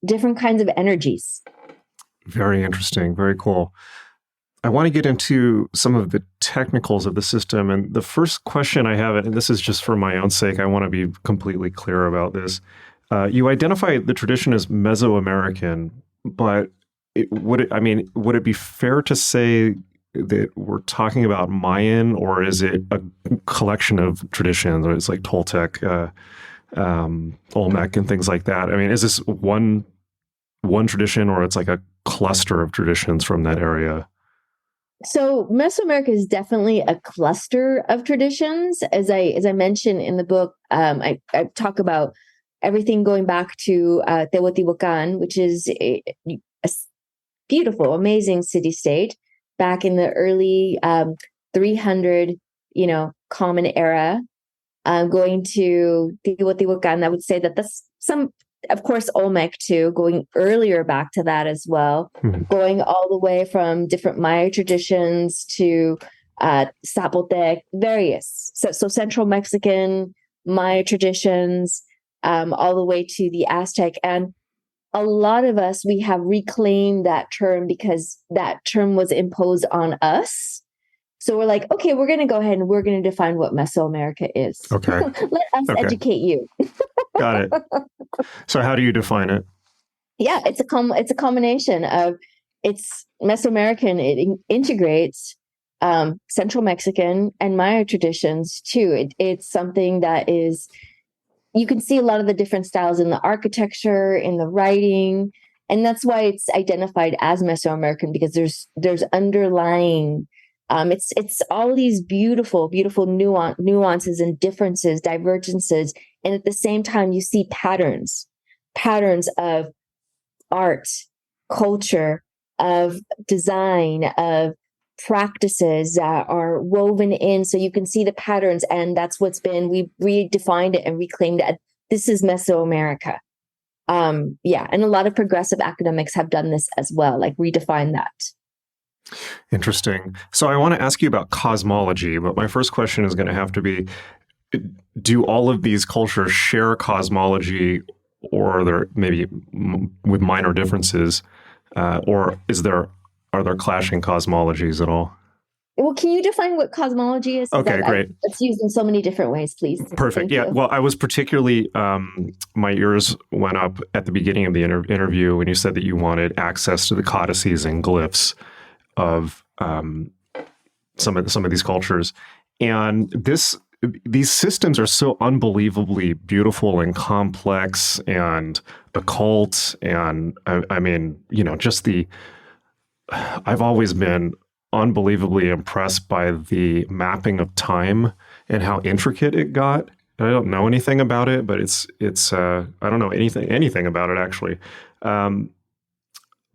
different kinds of energies. Very interesting. Very cool. I want to get into some of the technicals of the system. And the first question I have, and this is just for my own sake, I want to be completely clear about this. You identify the tradition as Mesoamerican, but would it be fair to say that we're talking about Mayan, or is it a collection of traditions, or it's like Toltec, Olmec, and things like that? I mean, is this one tradition, or it's like a cluster of traditions from that area? So Mesoamerica is definitely a cluster of traditions. As I mentioned in the book, I talk about everything going back to Teotihuacan, which is a beautiful, amazing city-state back in the early 300, common era. Going to Teotihuacan, I would say that that's some, of course, Olmec too, going earlier back to that as well, going all the way from different Maya traditions to Zapotec, various. So Central Mexican Maya traditions, all the way to the Aztec. And a lot of us, we have reclaimed that term because that term was imposed on us. So we're like, okay, we're going to go ahead and we're going to define what Mesoamerica is. Okay. Let us educate you. Got it. So how do you define it? Yeah, it's a combination of, it's Mesoamerican. It integrates Central Mexican and Maya traditions too. It's something that is, you can see a lot of the different styles in the architecture, in the writing, and that's why it's identified as Mesoamerican, because there's underlying. It's all these beautiful nuances and differences, divergences, and at the same time you see patterns of art, culture, of design, of practices that are woven in, so you can see the patterns, and that's what's been, we redefined it and reclaimed it. This is Mesoamerica. And a lot of progressive academics have done this as well, like redefine that. Interesting. So I want to ask you about cosmology, but my first question is going to have to be, do all of these cultures share cosmology, or are there maybe with minor differences, or are there clashing cosmologies at all? Well, can you define what cosmology is? Okay, great. It's used in so many different ways, please. Perfect. Yeah. Well, I was particularly, my ears went up at the beginning of the interview when you said that you wanted access to the codices and glyphs of some of these cultures, and these systems are so unbelievably beautiful and complex and occult, and I mean, I've always been unbelievably impressed by the mapping of time and how intricate it got. I don't know anything about it, but it's I don't know anything about it actually.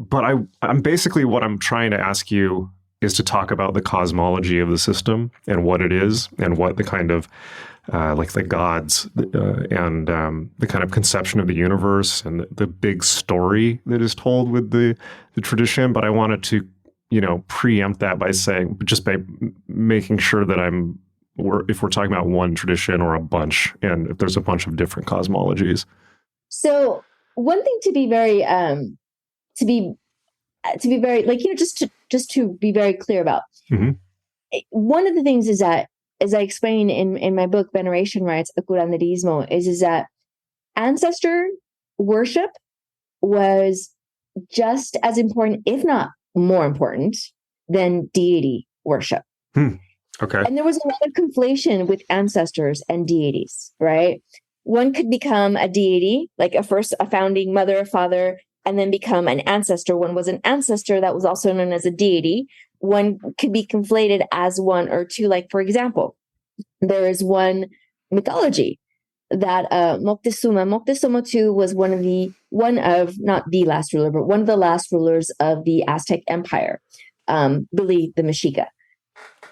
But I'm basically, what I'm trying to ask you is to talk about the cosmology of the system and what it is, and what the kind of like the gods and the kind of conception of the universe and the big story that is told with the tradition. But I wanted to, preempt that by making sure that if we're talking about one tradition or a bunch, and if there's a bunch of different cosmologies. So one thing to be very to be very, like, just to be very clear about. Mm-hmm. One of the things is that, as I explain in my book, Veneration Rites of Curanderismo, is that ancestor worship was just as important, if not more important, than deity worship. Okay. And there was a lot of conflation with ancestors and deities, right? One could become a deity, like a founding mother or father, and then become an ancestor. One was an ancestor that was also known as a deity. One could be conflated as one or two. Like, for example, there is one mythology that Moctezuma II was one of not the last ruler, but one of the last rulers of the Aztec Empire, Billy the Mexica.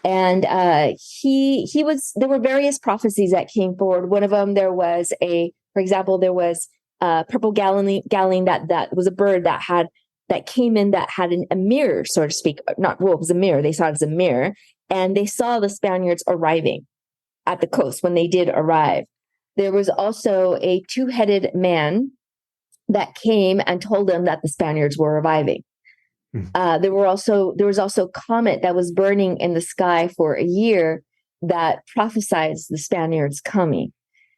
And there were various prophecies that came forward. One of them, there was purple galleon that was a bird that came in that had a mirror, so to speak. It was a mirror. They saw it as a mirror, and they saw the Spaniards arriving at the coast when they did arrive. There was also a two-headed man that came and told them that the Spaniards were arriving. There was also a comet that was burning in the sky for a year that prophesied the Spaniards coming.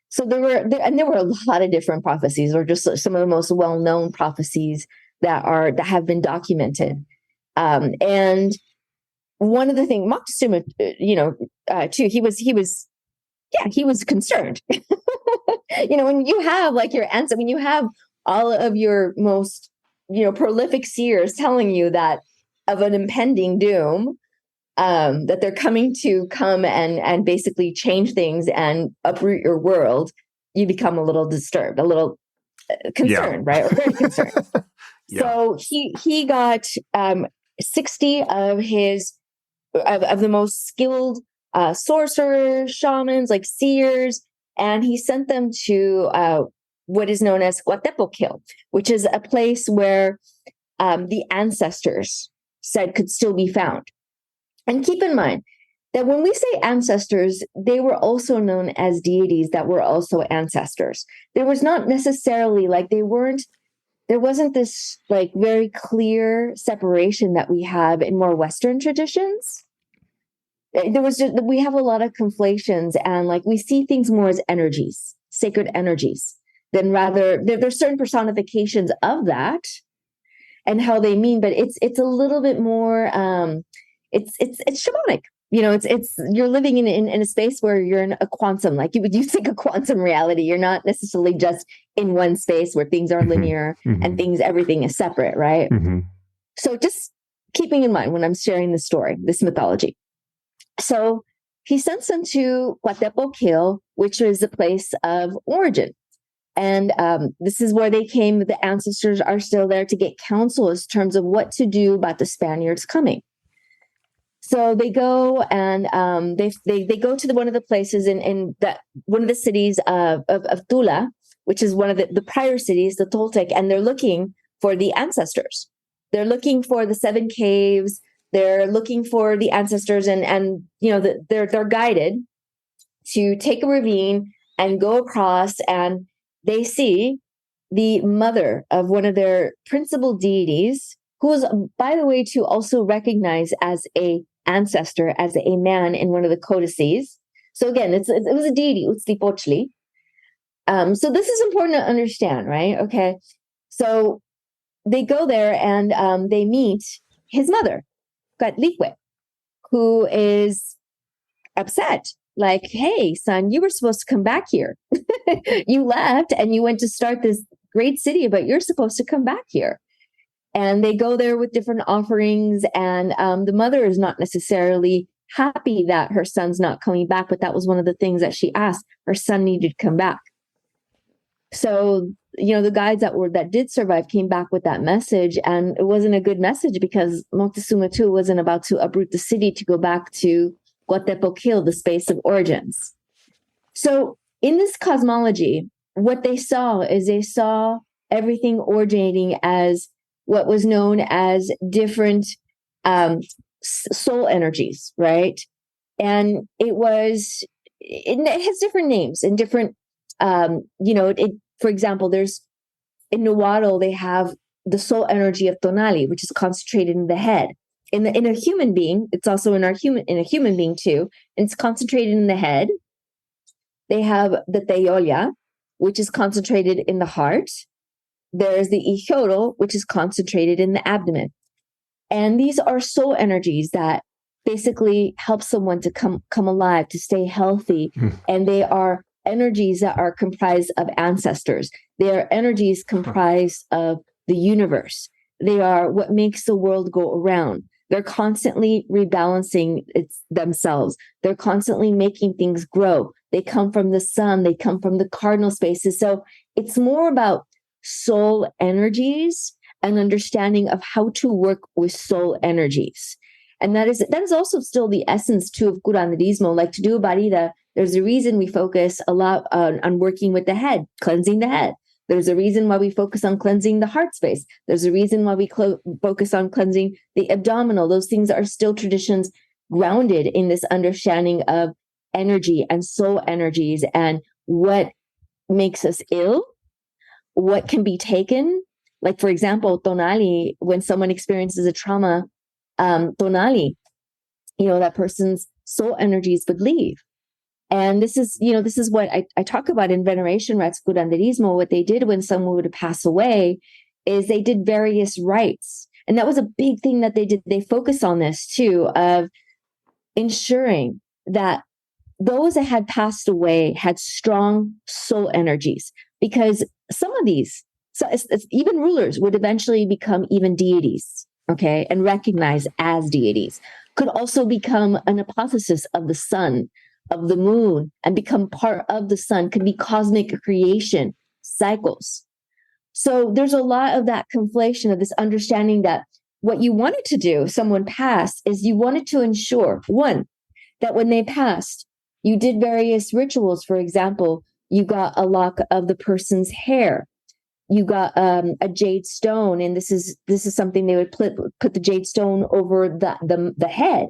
So there were a lot of different prophecies, or just some of the most well-known prophecies that have been documented. And one of the things Moctezuma, too, he was concerned. When you have like your ancestors, when you have all of your most prolific seers telling you that of an impending doom, that they're coming to come and basically change things and uproot your world, you become a little disturbed, a little concerned, right? Or very concerned. Yeah. So he got 60 of the most skilled sorcerers, shamans, like seers, and he sent them to what is known as Coatepocil, which is a place where the ancestors said could still be found. And keep in mind that when we say ancestors, they were also known as deities that were also ancestors. There was not necessarily there wasn't this like very clear separation that we have in more Western traditions. We have a lot of conflations, and like we see things more as energies, sacred energies, than rather there's certain personifications of that and how they mean, but it's a little bit more it's shamanic. It's you're living in a space where you're in a quantum, like you think a quantum reality. You're not necessarily just in one space where things are linear and everything is separate, right? So just keeping in mind when I'm sharing this story, this mythology. So he sends them to Coatepocil, which is the place of origin. And this is where they came. The ancestors are still there to get counsel in terms of what to do about the Spaniards coming. So they go and they go to one of the places in one of the cities of Tula, which is one of the prior cities, the Toltec, and they're looking for the ancestors. They're looking for the 7 caves. They're looking for the ancestors, and they're guided to take a ravine and go across, and they see the mother of one of their principal deities, who is, by the way, to also recognized as a ancestor, as a man in one of the codices. So again, it was a deity, Huitzilopochtli. So this is important to understand, right? Okay, so they go there and they meet his mother, Catlique, who is upset. Like, hey, son, you were supposed to come back here. You left and you went to start this great city, but you're supposed to come back here. And they go there with different offerings, and the mother is not necessarily happy that her son's not coming back, but that was one of the things that she asked. Her son needed to come back. So, the guides that did survive came back with that message, and it wasn't a good message because Moctezuma II wasn't about to uproot the city to go back to Coatepocil, the space of origins. So in this cosmology, what they saw everything originating as what was known as different soul energies, right? And it has different names and different, for example, there's in Nahuatl, they have the soul energy of Tonali, which is concentrated in the head. In a human being, it's also in a human being too, and it's concentrated in the head. They have the Teyolia, which is concentrated in the heart. There's the Ixodel, which is concentrated in the abdomen. And these are soul energies that basically help someone to come alive, to stay healthy. And they are energies that are comprised of ancestors. They are energies comprised of the universe. They are what makes the world go around. They're constantly rebalancing themselves. They're constantly making things grow. They come from the sun. They come from the cardinal spaces. So it's more about soul energies and understanding of how to work with soul energies. And that is also still the essence too of curanderismo. Like to do a barida, there's a reason we focus a lot on working with the head, cleansing the head. There's a reason why we focus on cleansing the heart space. There's a reason why we focus on cleansing the abdominal. Those things are still traditions grounded in this understanding of energy and soul energies and what makes us ill, what can be taken. Like, for example, tonali, when someone experiences a trauma, tonali, that person's soul energies would leave. And this is what I talk about in Veneration Rites of Curanderismo. What they did when someone would pass away is they did various rites. And that was a big thing that they did. They focus on this too, of ensuring that those that had passed away had strong soul energies, because some of these, even rulers would eventually become even deities, okay, and recognized as deities, could also become an hypothesis of the sun, of the moon, and become part of the sun, could be cosmic creation cycles. So there's a lot of that conflation of this understanding that what you wanted to do, someone passed, is you wanted to ensure, one, that when they passed, you did various rituals. For example, you got a lock of the person's hair. You got a jade stone, and this is something they would put the jade stone over the head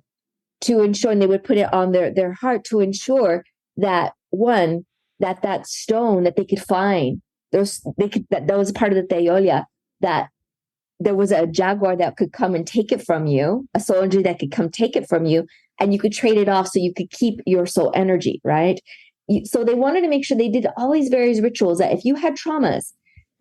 to ensure, and they would put it on their heart to ensure that, one, that stone that they could find, that was part of the teolia, that there was a jaguar that could come and take it from you, a soul energy that could come take it from you, and you could trade it off so you could keep your soul energy, right? So they wanted to make sure they did all these various rituals that if you had traumas,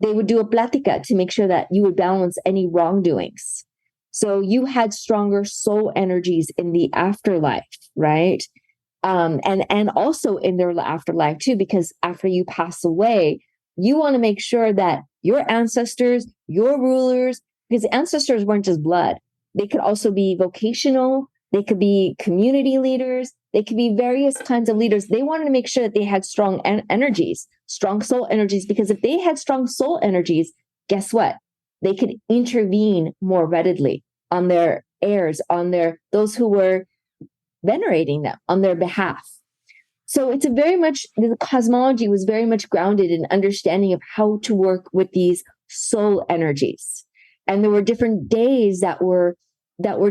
they would do a plática to make sure that you would balance any wrongdoings. So you had stronger soul energies in the afterlife, right? And also in their afterlife too, because after you pass away, you want to make sure that your ancestors, your rulers, because ancestors weren't just blood. They could also be vocational. They could be community leaders. They could be various kinds of leaders. They wanted to make sure that they had strong energies, strong soul energies, because if they had strong soul energies, guess what? They could intervene more readily on their heirs, on those who were venerating them on their behalf. So it's the cosmology was very much grounded in understanding of how to work with these soul energies. And there were different days that were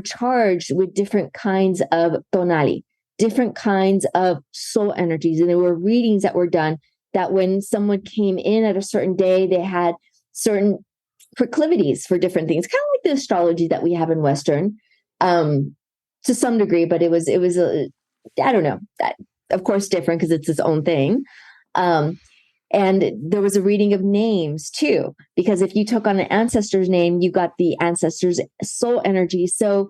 charged with different kinds of tonali, different kinds of soul energies. And there were readings that were done that when someone came in at a certain day, they had certain proclivities for different things, kind of like the astrology that we have in Western, to some degree, but it was I don't know, that of course different because it's its own thing. And there was a reading of names too, because if you took on an ancestor's name, you got the ancestor's soul energy. So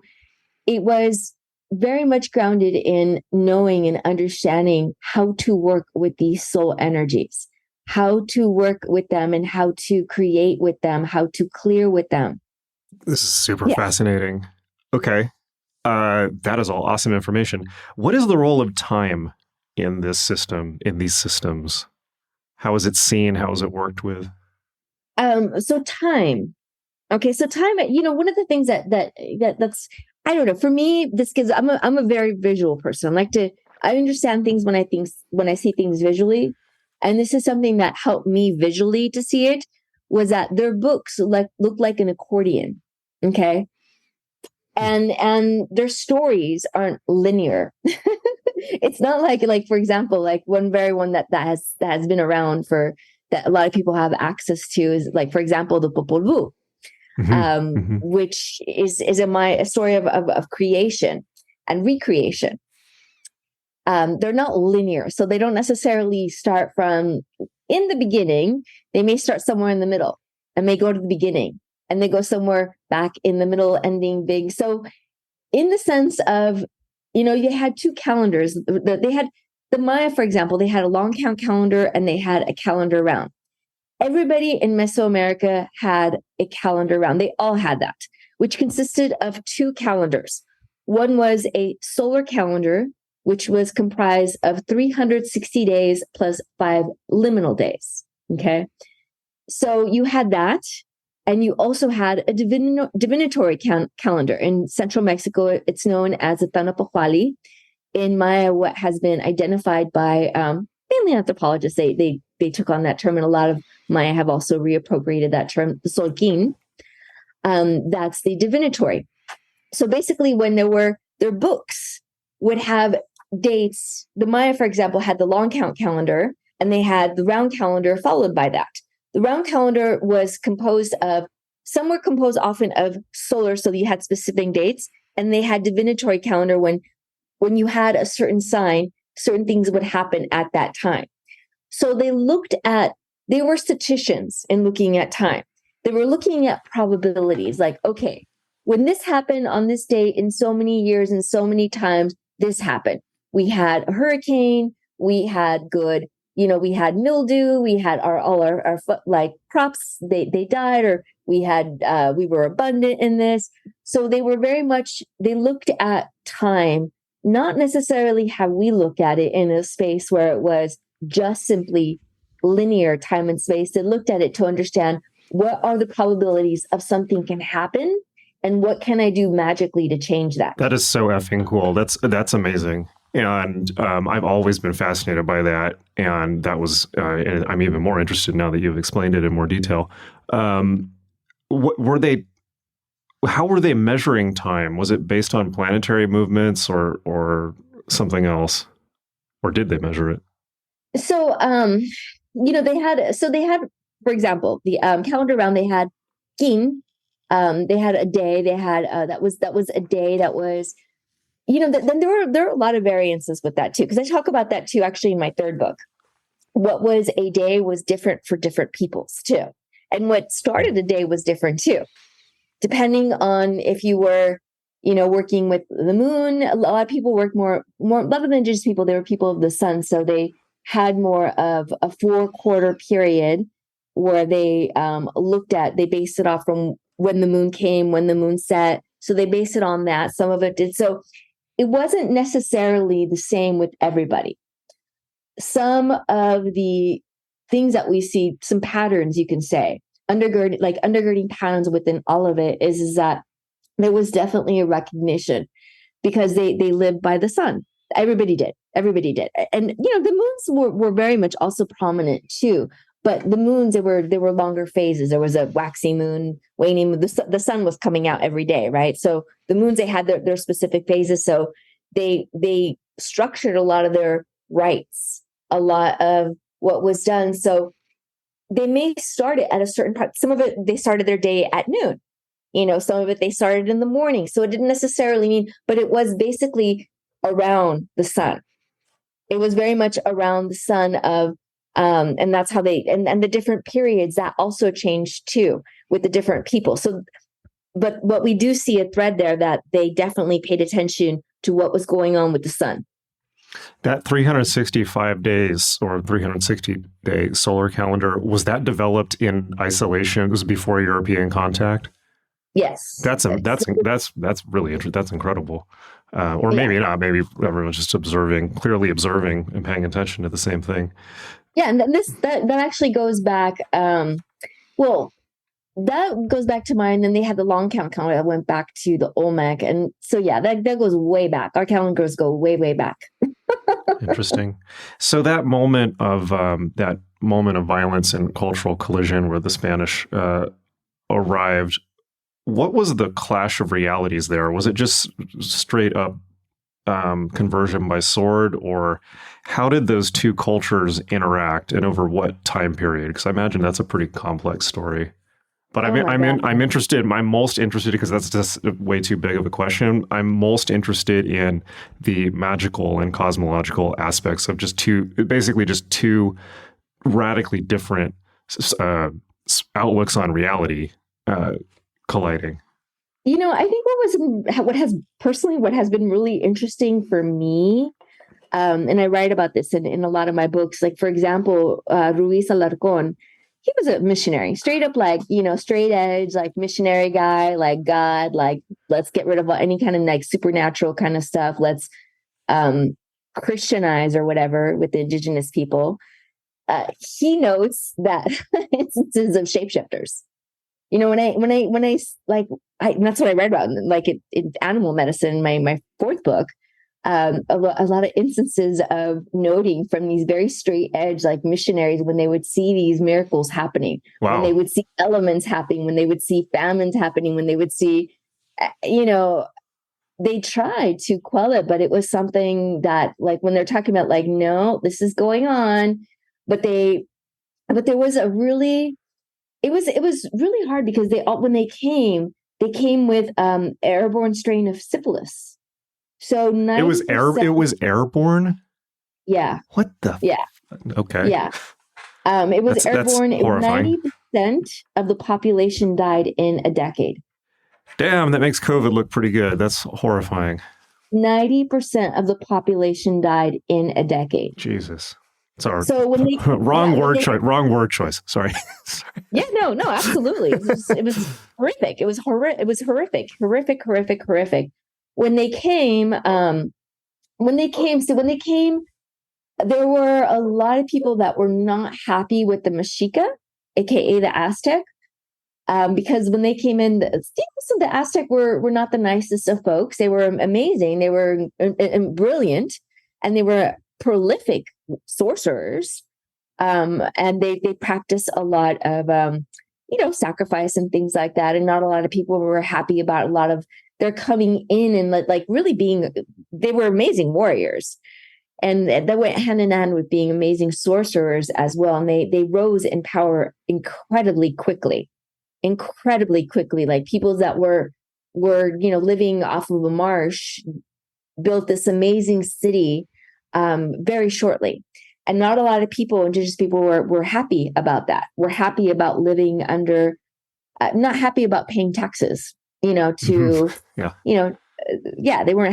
it was very much grounded in knowing and understanding how to work with these soul energies, how to work with them and how to create with them, how to clear with them. This is super fascinating. Okay. That is all awesome information. What is the role of time in this system, in these systems? How is it seen? How is it worked with? So time. Okay. So time, one of the things that's, I don't know, for me, this gives, I'm a very visual person. I understand things when I see things visually. And this is something that helped me visually to see it, was that their books look like an accordion. Okay. And their stories aren't linear. It's not like, for example, like one that has been around for, that a lot of people have access to, is like, for example, the Popol Vuh, which is a story of creation and recreation. They're not linear, so they don't necessarily start from in the beginning. They may start somewhere in the middle and may go to the beginning, and they go somewhere back in the middle, ending big. So in the sense of, you had two calendars. They had the Maya, for example, they had a long count calendar and they had a calendar round. Everybody in Mesoamerica had a calendar round. They all had that, which consisted of two calendars. One was a solar calendar, which was comprised of 360 days plus 5 liminal days. Okay. So you had that. And you also had a divinatory calendar. In central Mexico, it's known as the Tanapohuali. In Maya, what has been identified by mainly anthropologists, they they took on that term, and a lot of Maya have also reappropriated that term, the Solkin. That's the divinatory. So basically, when their books would have dates, the Maya, for example, had the long count calendar, and they had the round calendar followed by that. The round calendar was composed of, some were composed often of solar, so you had specific dates, and they had divinatory calendar when you had a certain sign, certain things would happen at that time. So they were statisticians in looking at time. They were looking at probabilities, like, okay, when this happened on this date in so many years and so many times, this happened. We had a hurricane, we had we had mildew, we had all our like crops, they died, or we were abundant in this. So they were they looked at time, not necessarily how we look at it in a space where it was just simply linear time and space. They looked at it to understand what are the probabilities of something can happen, and what can I do magically to change that? That is so effing cool. That's amazing. And I've always been fascinated by that. And that was, and I'm even more interested now that you've explained it in more detail. How were they measuring time? Was it based on planetary movements or something else? Or did they measure it? So, they had, for example, the calendar round, they had kin. They had a day. They had that was a day that was, then there are a lot of variances with that too, because I talk about that too actually in my third book. What was a day was different for different peoples too, and what started a day was different too, depending on if you were, working with the moon. A lot of people work more. A lot of the indigenous people, they were people of the sun, so they had more of a 4-quarter period where they they based it off from when the moon came, when the moon set. So they based it on that. Some of it did. So it wasn't necessarily the same with everybody. Some of the things that we see, some patterns you can say, undergirding patterns within all of it is that there was definitely a recognition, because they lived by the sun. Everybody did. And, the moons were very much also prominent too. But the moons, there were longer phases. There was a waxing moon, waning moon. The sun was coming out every day, right? So the moons, they had their specific phases. So they structured a lot of their rites, a lot of what was done. So they may start it at a certain part. Some of it, they started their day at noon. Some of it, they started in the morning. So it didn't necessarily mean, but it was basically around the sun. It was very much around the sun of, and that's how and the different periods that also changed too with the different people. So, but what we do see a thread there that they definitely paid attention to what was going on with the sun. That 365 days or 360-day solar calendar, was that developed in isolation? It was before European contact? Yes. That's really interesting. That's incredible. Or maybe not. Maybe everyone's just clearly observing and paying attention to the same thing. Yeah, and that actually goes back. That goes back to mine. Then they had the long count calendar that went back to the Olmec, and so yeah, that goes way back. Our calendars go way back. Interesting. So that moment of violence and cultural collision where the Spanish arrived, what was the clash of realities there? Was it just straight up conversion by sword, or how did those two cultures interact and over what time period? Because I imagine that's a pretty complex story. But I'm interested. I'm most interested, because that's just way too big of a question. I'm most interested in the magical and cosmological aspects of just two radically different outlooks on reality colliding. I think what has been really interesting for me, and I write about this in a lot of my books. Like, for example, Ruiz Alarcón, he was a missionary, straight up, straight edge, like missionary guy, like God, like let's get rid of any kind of like supernatural kind of stuff. Let's Christianize or whatever with the indigenous people. He notes that instances of shapeshifters. When I that's what I read about, like in animal medicine, my fourth book. a lot of instances of noting from these very straight edge, like missionaries, when they would see these miracles happening, when they would see elements happening, when they would see famines happening, when they would see, they tried to quell it, but it was something that, like, when they're talking about, like, no, this is going on, but there was it was really hard because when they came with airborne strain of syphilis. So 90%, it was airborne. Yeah. What the? Yeah. Okay. Yeah. It was airborne. That's horrifying. 90% of the population died in a decade. Damn, that makes COVID look pretty good. That's horrifying. 90% of the population died in a decade. Jesus. Sorry. So when they wrong word choice. Sorry. Yeah, no, Absolutely. It was horrific. It was horrific. When they came, there were a lot of people that were not happy with the Mexica, aka the Aztec, because when they came in, the Aztec were not the nicest of folks. They were amazing. They were brilliant, and they were prolific sorcerers. And they practiced a lot of sacrifice and things like that. And not a lot of people were happy about a lot of their coming in and like really they were amazing warriors. And that went hand in hand with being amazing sorcerers as well. And they rose in power incredibly quickly. Like people that were living off of a marsh built this amazing city very shortly. And not a lot of people, indigenous people, were happy about that. We're happy about living under, not happy about paying taxes, they weren't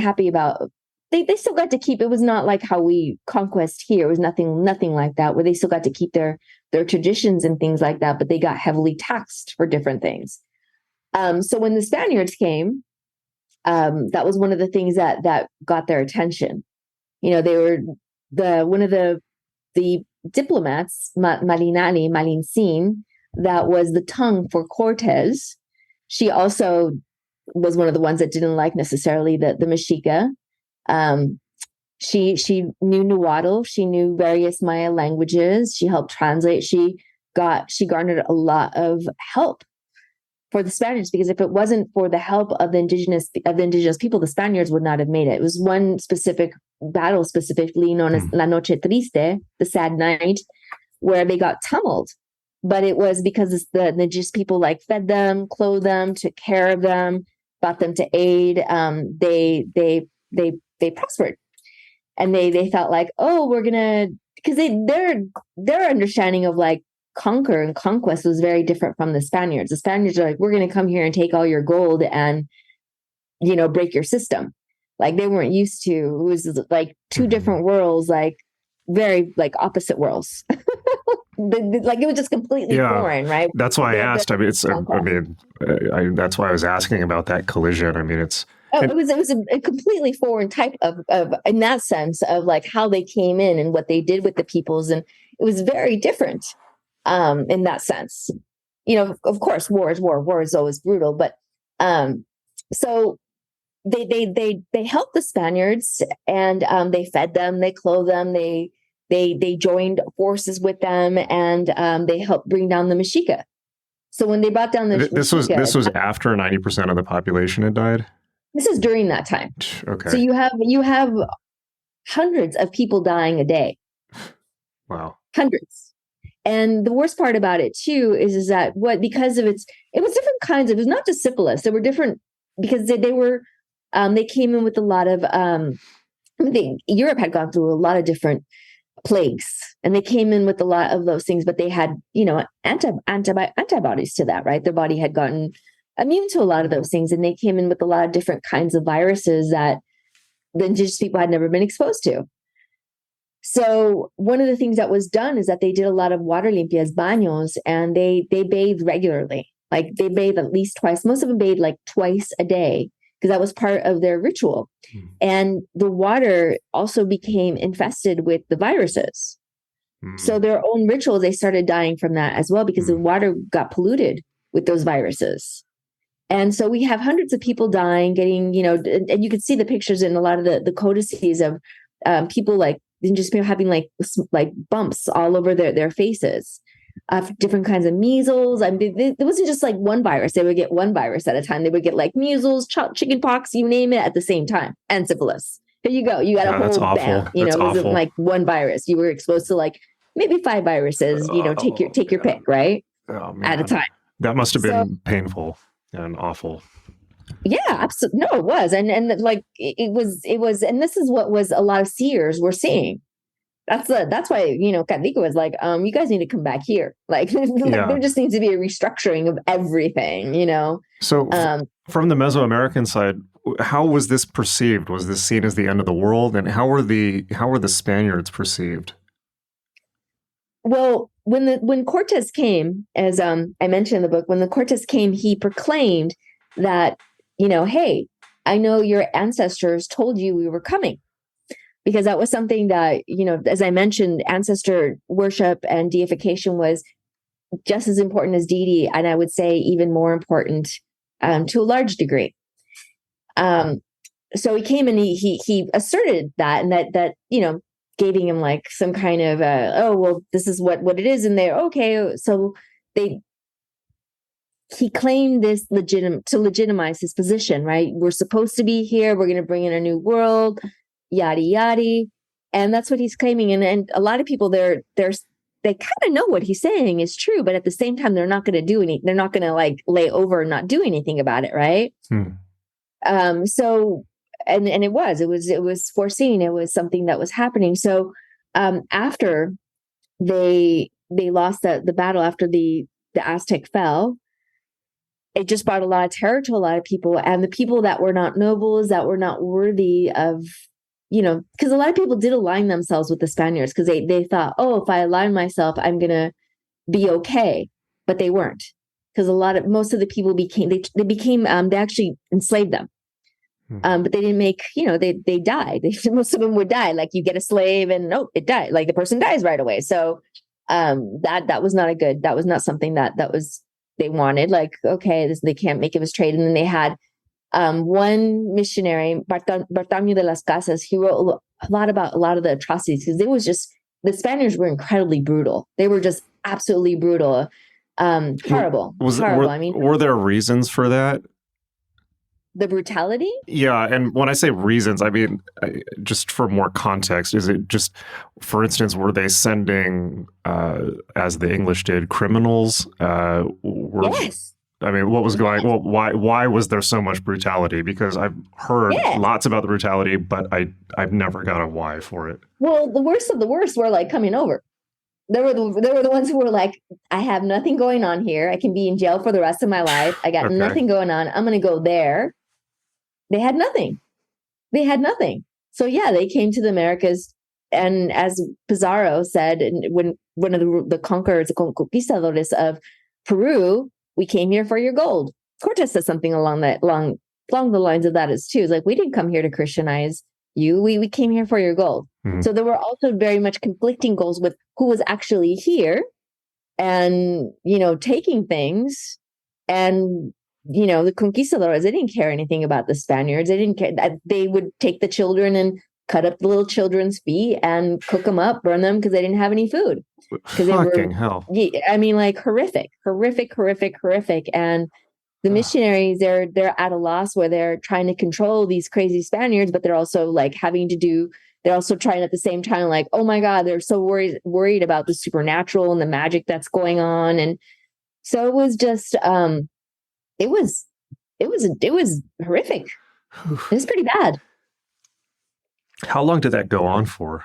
happy about, they still got to keep, it was not like how we conquest here. It was nothing like that, where they still got to keep their traditions and things like that, but they got heavily taxed for different things. So when the Spaniards came, that was one of the things that got their attention. They were one of the diplomats, Malincin, that was the tongue for Cortez. She also was one of the ones that didn't like necessarily the Mexica. She knew Nahuatl. She knew various Maya languages. She helped translate. She garnered a lot of help for the Spaniards, because if it wasn't for the help of the indigenous people, the Spaniards would not have made it. It was one specific battle, specifically known as La Noche Triste, the sad night, where they got tumbled. But it was because the indigenous people fed them, clothed them, took care of them, brought them to aid. They prospered, and they felt like, oh, we're gonna, because their understanding of conquer and conquest was very different from the Spaniards. The Spaniards are like, we're going to come here and take all your gold and, break your system. They weren't used to, it was two different worlds, very opposite worlds. It was just completely foreign, right? That's why I asked. That's why I was asking about that collision. It was a completely foreign type of in that sense of how they came in and what they did with the peoples. And it was very different. In that sense, of course, war is war. War is always brutal, but so they helped the Spaniards, and they fed them, they clothed them, they joined forces with them, and they helped bring down the Mexica. So when they brought down the this was after 90% of the population had died. This is during that time. Okay. So you have hundreds of people dying a day. Wow. Hundreds. And the worst part about it too is that because of it was different kinds of, it was not just syphilis. There were different, because they came in with a lot of, Europe had gone through a lot of different plagues, and they came in with a lot of those things, but they had, antibodies to that, right? Their body had gotten immune to a lot of those things. And they came in with a lot of different kinds of viruses that the indigenous people had never been exposed to. So one of the things that was done is that they did a lot of water limpias, baños, and they bathed regularly. They bathed at least twice. Most of them bathed twice a day, because that was part of their ritual. And the water also became infested with the viruses. So their own rituals, they started dying from that as well, because the water got polluted with those viruses. And so we have hundreds of people dying, getting, and you can see the pictures in a lot of the codices of people like just having like bumps all over their faces, different kinds of measles. I mean, it wasn't just like one virus. They would get one virus at a time. They would get like measles, chicken pox, you name it, at the same time, and syphilis. Here you go. You got a whole bam. It wasn't like one virus. You were exposed to like maybe 5 viruses. Take your pick, right? At a time. That must have been painful and awful. Yeah, absolutely. No, it was. And like it was, and this is what was a lot of seers were seeing. That's why, Kadika was like, you guys need to come back here. Like, there just needs to be a restructuring of everything, So from the Mesoamerican side, how was this perceived? Was this seen as the end of the world? And how were the Spaniards perceived? Well, when Cortes came, as I mentioned in the book, when the Cortes came, he proclaimed that, hey, I know your ancestors told you we were coming. Because that was something that, as I mentioned, ancestor worship and deification was just as important as deity, and I would say even more important to a large degree. So he came and he asserted that, and that giving him like some kind of this is what it is, and they're okay. So he claimed this to legitimize his position, right? We're supposed to be here. We're going to bring in a new world. Yada yada, and that's what he's claiming. And a lot of people they kind of know what he's saying is true, but at the same time they're not going to do anything. They're not going to like lay over and not do anything about it, right? So and it was foreseen. It was something that was happening. So after they lost the battle, after the Aztec fell, it just brought a lot of terror to a lot of people, and the people that were not nobles, that were not worthy of, because a lot of people did align themselves with the Spaniards because they thought, oh, if I align myself, I'm going to be okay. But they weren't, because most of the people they actually enslaved them. But they didn't make, they died. Most of them would die. Like you get a slave and it died. Like the person dies right away. So that was not something that was, they wanted. Like, okay, they can't make it as trade. And then they had one missionary, Bartholomew de las Casas. He wrote a lot about a lot of the atrocities, because it was just, the Spaniards were incredibly brutal. They were just absolutely brutal. Horrible. Horrible. Were there reasons for that? The brutality? Yeah, and when I say reasons, I mean, just for more context, is it just, for instance, were they sending, as the English did, criminals? Yes. I mean, what was going? Well, why was there so much brutality? Because I've heard lots about the brutality, but I've never got a why for it. Well, the worst of the worst were like coming over. There were the ones who were like, I have nothing going on here. I can be in jail for the rest of my life. I got nothing going on. I'm going to go there. They had nothing. So yeah, they came to the Americas, and as Pizarro said, when one of the conquerors, the conquistadores of Peru, we came here for your gold. Cortes says something along the lines of that as too. It's like, we didn't come here to Christianize you. We came here for your gold. Mm-hmm. So there were also very much conflicting goals with who was actually here, and taking things. And the conquistadores, they didn't care anything about the Spaniards. They didn't care. They would take the children and cut up the little children's feet and cook them up, burn them, because they didn't have any food. Fucking hell. I mean, like horrific. And the missionaries, they're at a loss where they're trying to control these crazy Spaniards, but they're also like they're also trying at the same time, like, oh my God, they're so worried about the supernatural and the magic that's going on. And so it was just, it was horrific. It was pretty bad. How long did that go on for?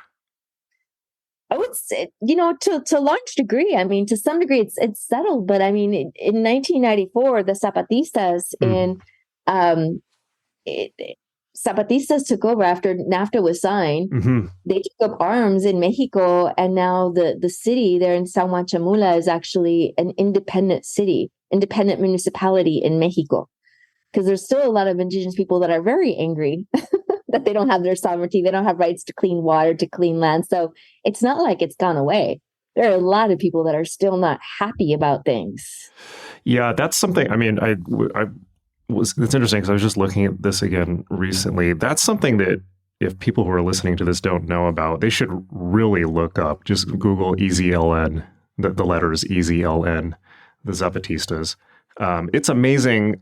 I would say, to a large degree. I mean, to some degree, it's settled. But I mean, in 1994, the Zapatistas Zapatistas took over after NAFTA was signed. Mm-hmm. They took up arms in Mexico, and now the city there in San Juan Chamula is actually an independent municipality in Mexico. Because there's still a lot of indigenous people that are very angry that they don't have their sovereignty. They don't have rights to clean water, to clean land. So it's not like it's gone away. There are a lot of people that are still not happy about things. Yeah, that's something. I mean, it's interesting because I was just looking at this again recently. That's something that if people who are listening to this don't know about, they should really look up. Just Google EZLN, the letters EZLN, the Zapatistas. It's amazing.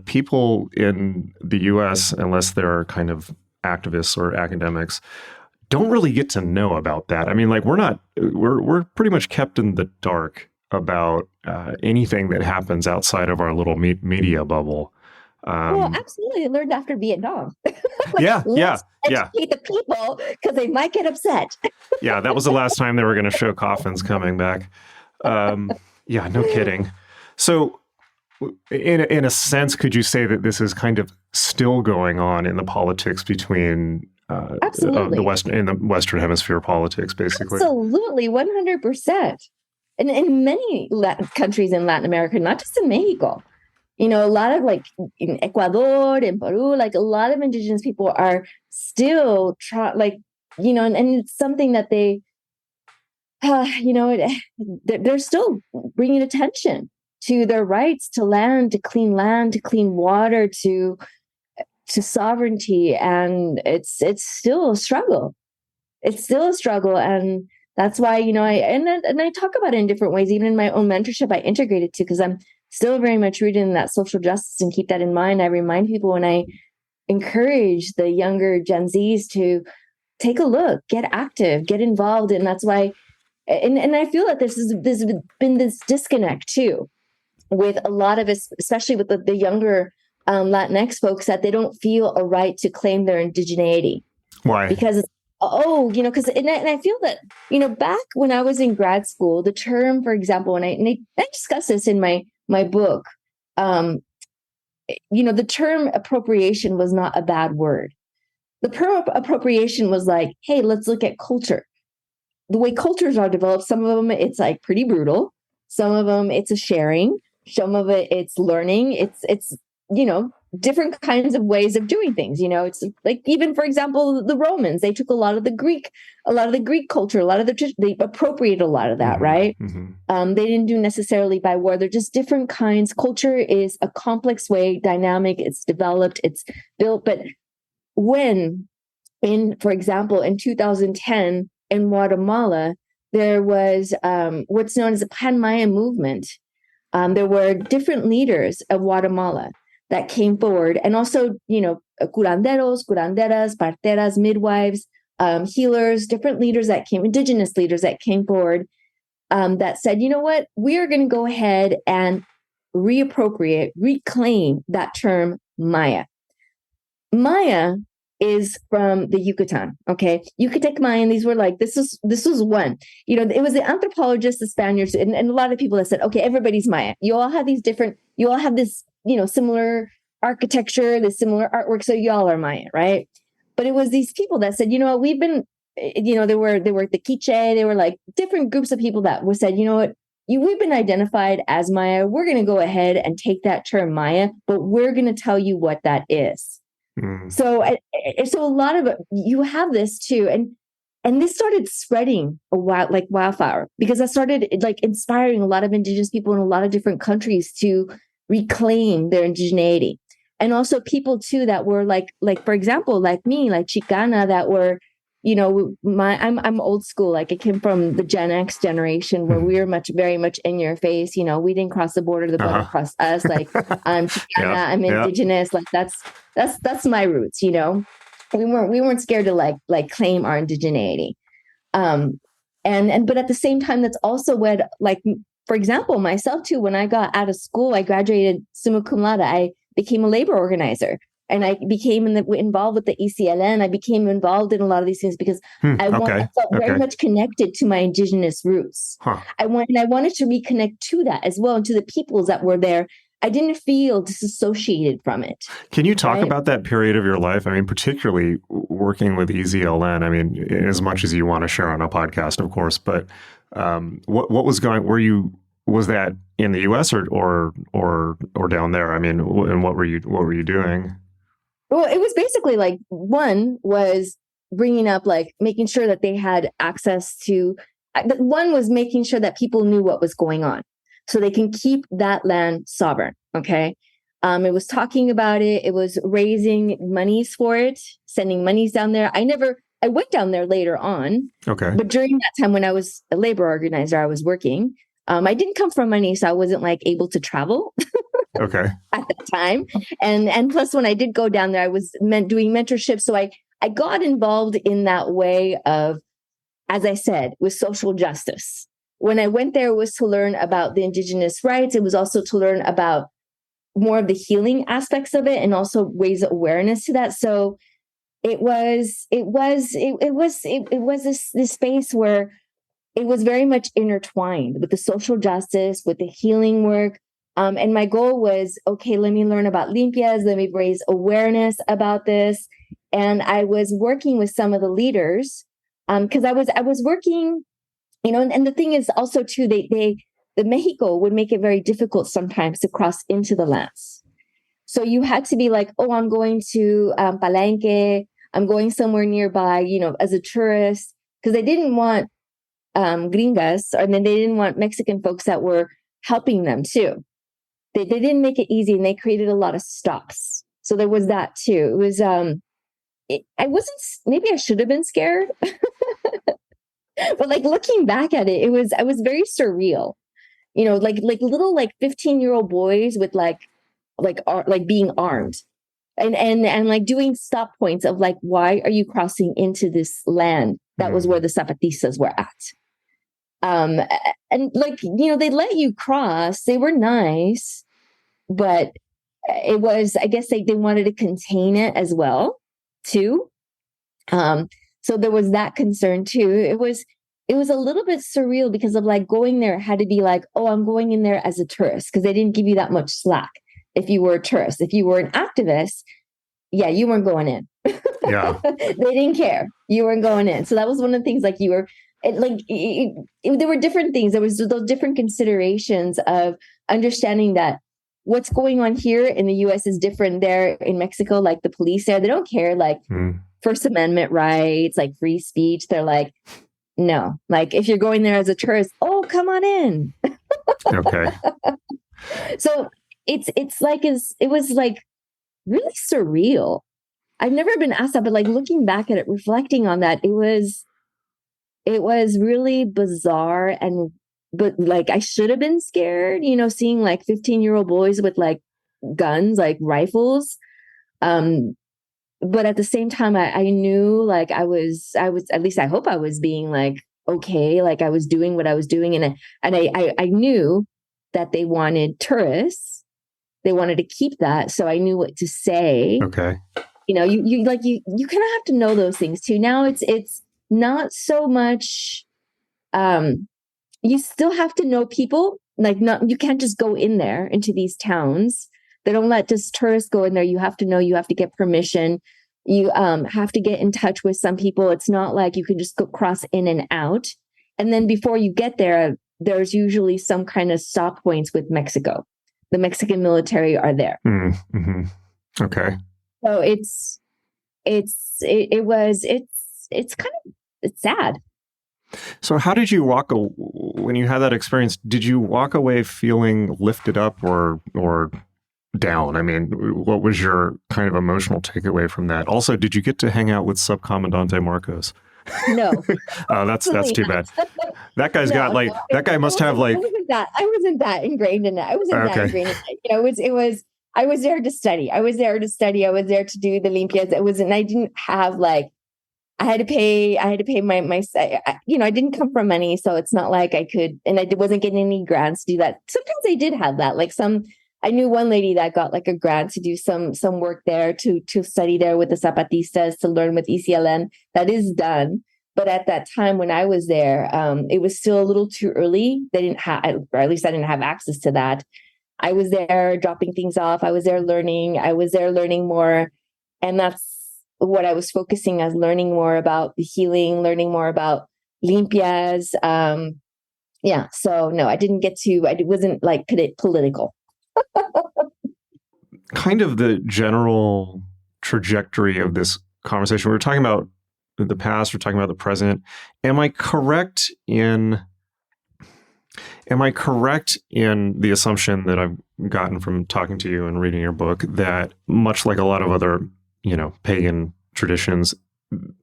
People in the U.S., unless they're kind of activists or academics, don't really get to know about that. I mean, like we're pretty much kept in the dark about anything that happens outside of our little media bubble. Well, absolutely. I learned after Vietnam. Yeah. Educate the people because they might get upset. Yeah, that was the last time they were going to show coffins coming back. Yeah, no kidding. So, in a sense, could you say that this is kind of still going on in the politics between Absolutely. the Western Hemisphere politics, basically? Absolutely, 100%. And in many countries in Latin America, not just in Mexico, a lot of like in Ecuador, in Peru, like a lot of indigenous people are still and it's something that they, they're still bringing attention to their rights to land, to clean water, to sovereignty. And it's still a struggle. It's still a struggle. And that's why, I talk about it in different ways. Even in my own mentorship, I integrate it too, because I'm still very much rooted in that social justice and keep that in mind. I remind people when I encourage the younger Gen Zs to take a look, get active, get involved. And that's why, and I feel that there's been this disconnect too with a lot of us, especially with the younger Latinx folks, that they don't feel a right to claim their indigeneity. Why? Because and I feel that, back when I was in grad school, the term, for example, and I discuss this in my book, the term appropriation was not a bad word. The term appropriation was like, hey, let's look at culture. The way cultures are developed, some of them, it's like pretty brutal. Some of them, it's a sharing. Some of it, it's learning. It's different kinds of ways of doing things. It's like, even for example, the Romans, they took a lot of the Greek culture, they appropriated a lot of that, right? Mm-hmm. They didn't do necessarily by war. They're just different kinds. Culture is a complex way, dynamic. It's developed, it's built. But for example, in 2010 in Guatemala, there was what's known as a Pan-Maya movement. There were different leaders of Guatemala that came forward, and also, curanderos, curanderas, parteras, midwives, healers, different leaders indigenous leaders that came forward, that said, you know what, we are going to go ahead and reclaim that term Maya. Maya is from the Yucatan, okay? Yucatec Mayan, these were like, this was one. It was the anthropologists, the Spaniards, and a lot of people that said, okay, everybody's Maya. You all have this, similar architecture, this similar artwork, so y'all are Maya, right? But it was these people that said, we've been, they were the Quiche, they were like different groups of people that said, we've been identified as Maya. We're going to go ahead and take that term Maya, but we're going to tell you what that is. So a lot of you have this too, and this started spreading like wildfire, because I started like inspiring a lot of indigenous people in a lot of different countries to reclaim their indigeneity, and also people too that were like for example, like me, like Chicana, that were, I'm old school. Like I came from the Gen X generation where we were very much in your face. We didn't cross the border, the border crossed us. Like I'm Chicana, I'm indigenous. Like that's my roots. We weren't scared to like claim our indigeneity. But at the same time, that's also what, like, for example, myself too, when I got out of school, I graduated summa cum laude. I became a labor organizer. And I became involved with the ECLN. I became involved in a lot of these things because I felt very much connected to my indigenous roots. I wanted to reconnect to that as well, and to the peoples that were there. I didn't feel disassociated from it. Can you talk about that period of your life? I mean, particularly working with EZLN. I mean, as much as you want to share on a podcast, of course. But what was going? Was that in the U.S. or down there? I mean, and what were you doing? Well, it was basically like, one was bringing up, like making sure that they had access to, one was making sure that people knew what was going on so they can keep that land sovereign. Okay. It was talking about it. It was raising monies for it, sending monies down there. I went down there later on. Okay. But during that time when I was a labor organizer, I was working. I didn't come from money, so I wasn't like able to travel. Okay. At that time. And plus when I did go down there, I was doing mentorship. So I got involved in that way of, as I said, with social justice. When I went there, it was to learn about the indigenous rights. It was also to learn about more of the healing aspects of it and also raise awareness to that. So it was this space where it was very much intertwined with the social justice, with the healing work. And my goal was, okay, let me learn about limpias. Let me raise awareness about this. And I was working with some of the leaders because I was working, and the thing is also too, the Mexico would make it very difficult sometimes to cross into the lands. So you had to be like, oh, I'm going to Palenque. I'm going somewhere nearby, as a tourist, because they didn't want gringas, they didn't want Mexican folks that were helping them too. They didn't make it easy, and they created a lot of stops. So there was that too. It was, I wasn't, maybe I should have been scared, but like looking back at it, I was very surreal, like little, 15-year-old boys with like being armed and like doing stop points of like, why are you crossing into this land? That was where the Zapatistas were at. And like, they let you cross, they were nice, but it was, I guess they wanted to contain it as well too. So there was that concern too. It was a little bit surreal because of like going there had to be like, oh, I'm going in there as a tourist, because they didn't give you that much slack. If you were a tourist, if you were an activist, yeah, you weren't going in. Yeah. They didn't care. You weren't going in. So that was one of the things, like there were different things. There was those different considerations of understanding that what's going on here in the US is different there in Mexico. Like the police there, they don't care, like First Amendment rights, like free speech. They're like, no, like if you're going there as a tourist, oh, come on in. Okay. So it was like really surreal. I've never been asked that, but like looking back at it, reflecting on that, it was really bizarre. But like I should have been scared, seeing like 15-year-old boys with like guns, like rifles. But at the same time, I knew like I was, at least I hope I was being like, okay, like I was doing what I was doing. And I knew that they wanted tourists. They wanted to keep that. So I knew what to say. Okay. You kind of have to know those things too. Now it's not so much, you still have to know people, like you can't just go in there into these towns. They don't let just tourists go in there. You have to know, you have to get permission. You have to get in touch with some people. It's not like you can just go cross in and out. And then before you get there, there's usually some kind of stop points with Mexico. The Mexican military are there. Mm-hmm. Okay. So it's sad. So how did you when you had that experience, did you walk away feeling lifted up or down? I mean, what was your kind of emotional takeaway from that? Also, did you get to hang out with Subcomandante Marcos? No. Oh, that's too bad. That guy's got like, that guy must have like. I wasn't that ingrained in it. I was there to study. I was there to do the limpias. I didn't have like, I had to pay my, I didn't come from money. So it's not like I could, and I wasn't getting any grants to do that. Sometimes I did have that. Like I knew one lady that got like a grant to do some work there to study there with the Zapatistas, to learn with ECLN. That is done. But at that time when I was there, it was still a little too early. They didn't have, or at least I didn't have access to that. I was there dropping things off. I was there learning more. And that's what I was focusing as, learning more about the healing, learning more about limpias. So no, I didn't get to, I wasn't like political. Kind of the general trajectory of this conversation. We were talking about the past, we're talking about the present. Am I correct in Am I correct in the assumption that I've gotten from talking to you and reading your book that much like a lot of other, pagan traditions,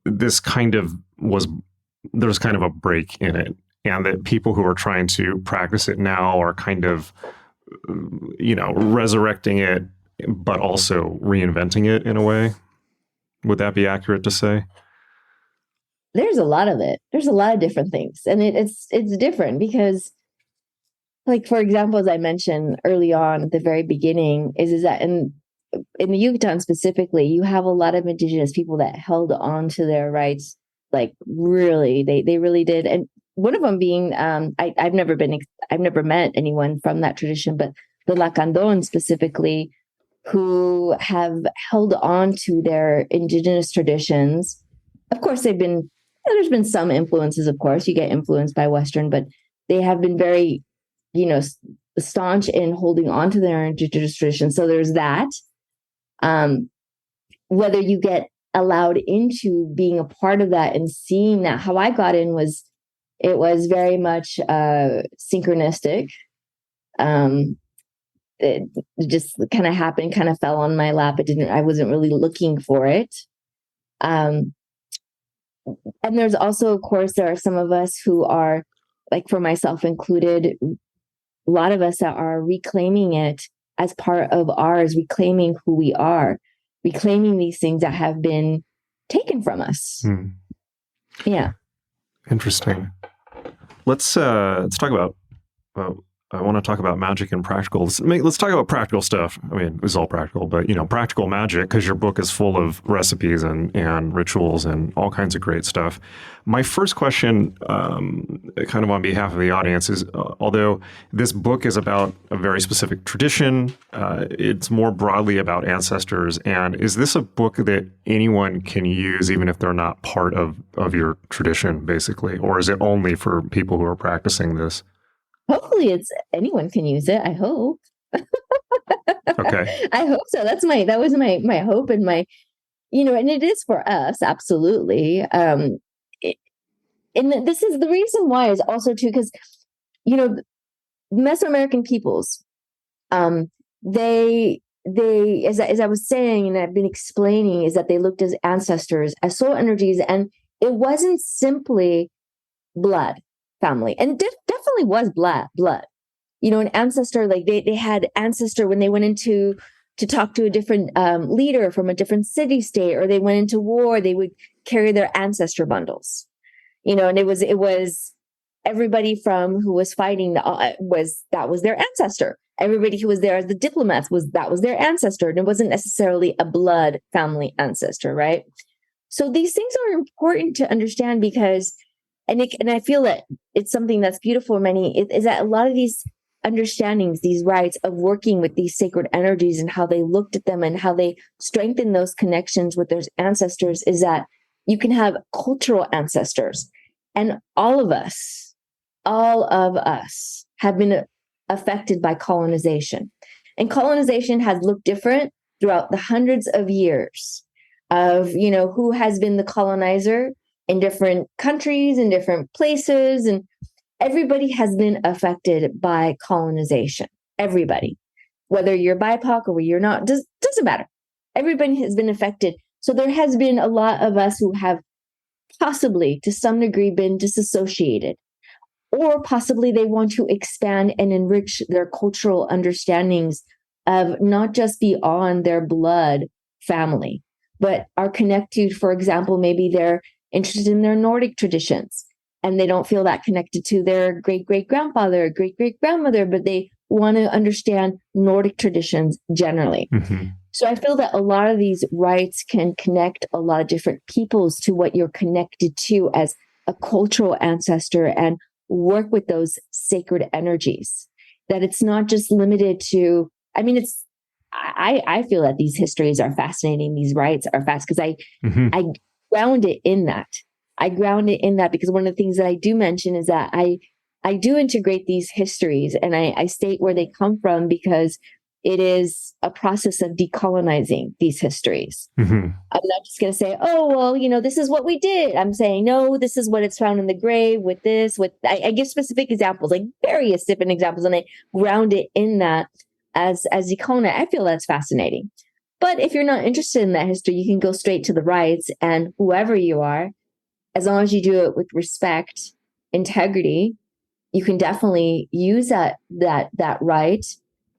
this kind of there's kind of a break in it, and that people who are trying to practice it now are kind of, resurrecting it, but also reinventing it in a way? Would that be accurate to say? There's a lot of it. There's a lot of different things. And it's different because, like, for example, as I mentioned early on at the very beginning, is that in the Yucatan specifically, you have a lot of indigenous people that held on to their rights, like really, they really did. And one of them being, I've never met anyone from that tradition, but the Lacandon specifically, who have held on to their indigenous traditions. Of course, there's been some influences, of course, you get influenced by Western, but they have been very, staunch in holding on to their indigenous tradition. So there's that. Whether you get allowed into being a part of that and seeing that, how I got in was very much synchronistic. It just kind of happened, kind of fell on my lap. I wasn't really looking for it. And there's also, of course, there are some of us who are, like for myself included, a lot of us that are reclaiming it as part of ours, reclaiming who we are, reclaiming these things that have been taken from us. Yeah. Interesting. Let's talk about, I want to talk about magic and practical. Let's talk about practical stuff. I mean, it's all practical, but practical magic, because your book is full of recipes and rituals and all kinds of great stuff. My first question, kind of on behalf of the audience, is although this book is about a very specific tradition, it's more broadly about ancestors. And is this a book that anyone can use, even if they're not part of your tradition, basically? Or is it only for people who are practicing this? Hopefully anyone can use it. I hope. Okay. I hope so. That was my hope and my, and it is for us. Absolutely. And this is the reason why is also too, because, Mesoamerican peoples, they, as I was saying, and I've been explaining, is that they looked as ancestors, as soul energies. And it wasn't simply blood family, and definitely was blood. An ancestor, like they had ancestor when they went into to talk to a different leader from a different city state, or they went into war, they would carry their ancestor bundles, and it was everybody from who was fighting that was their ancestor. Everybody who was there as the diplomats was their ancestor, and it wasn't necessarily a blood family ancestor, right? So these things are important to understand because. And I feel that it's something that's beautiful in many, is that a lot of these understandings, these rites of working with these sacred energies and how they looked at them and how they strengthen those connections with their ancestors, is that you can have cultural ancestors. And all of us have been affected by colonization. And colonization has looked different throughout the hundreds of years of, who has been the colonizer in different countries, in different places, and everybody has been affected by colonization. Everybody, whether you're BIPOC or you're not, doesn't matter. Everybody has been affected. So there has been a lot of us who have possibly, to some degree, been disassociated, or possibly they want to expand and enrich their cultural understandings of not just beyond their blood family, but are connected. For example, maybe they're interested in their Nordic traditions, and they don't feel that connected to their great-great-grandfather, great-great-grandmother, but they want to understand Nordic traditions generally. Mm-hmm. So I feel that a lot of these rites can connect a lot of different peoples to what you're connected to as a cultural ancestor and work with those sacred energies. That it's not just limited to, I feel that these histories are fascinating. These rites are fast because I ground it in that. I ground it in that because one of the things that I do mention is that I do integrate these histories, and I state where they come from, because it is a process of decolonizing these histories. Mm-hmm. I'm not just going to say, oh, well, this is what we did. I'm saying, no, this is what it's found in the grave with this, I give specific examples, like various different examples, and I ground it in that as decolonize. I feel that's fascinating. But if you're not interested in that history, you can go straight to the rites, and whoever you are, as long as you do it with respect, integrity, you can definitely use that rite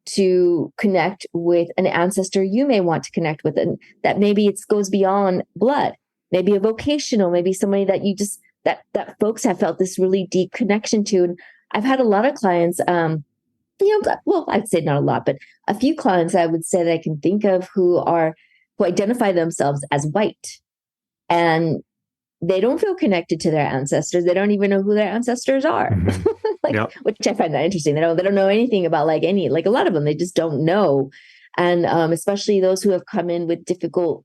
to connect with an ancestor you may want to connect with, and that maybe it goes beyond blood, maybe a vocational, maybe somebody that you just that folks have felt this really deep connection to. And I've had a lot of clients, well, I'd say not a lot, but a few clients I would say that I can think of who identify themselves as white, and they don't feel connected to their ancestors. They don't even know who their ancestors are. Mm-hmm. Which I find that interesting. They don't know anything about a lot of them, they just don't know. And especially those who have come in with difficult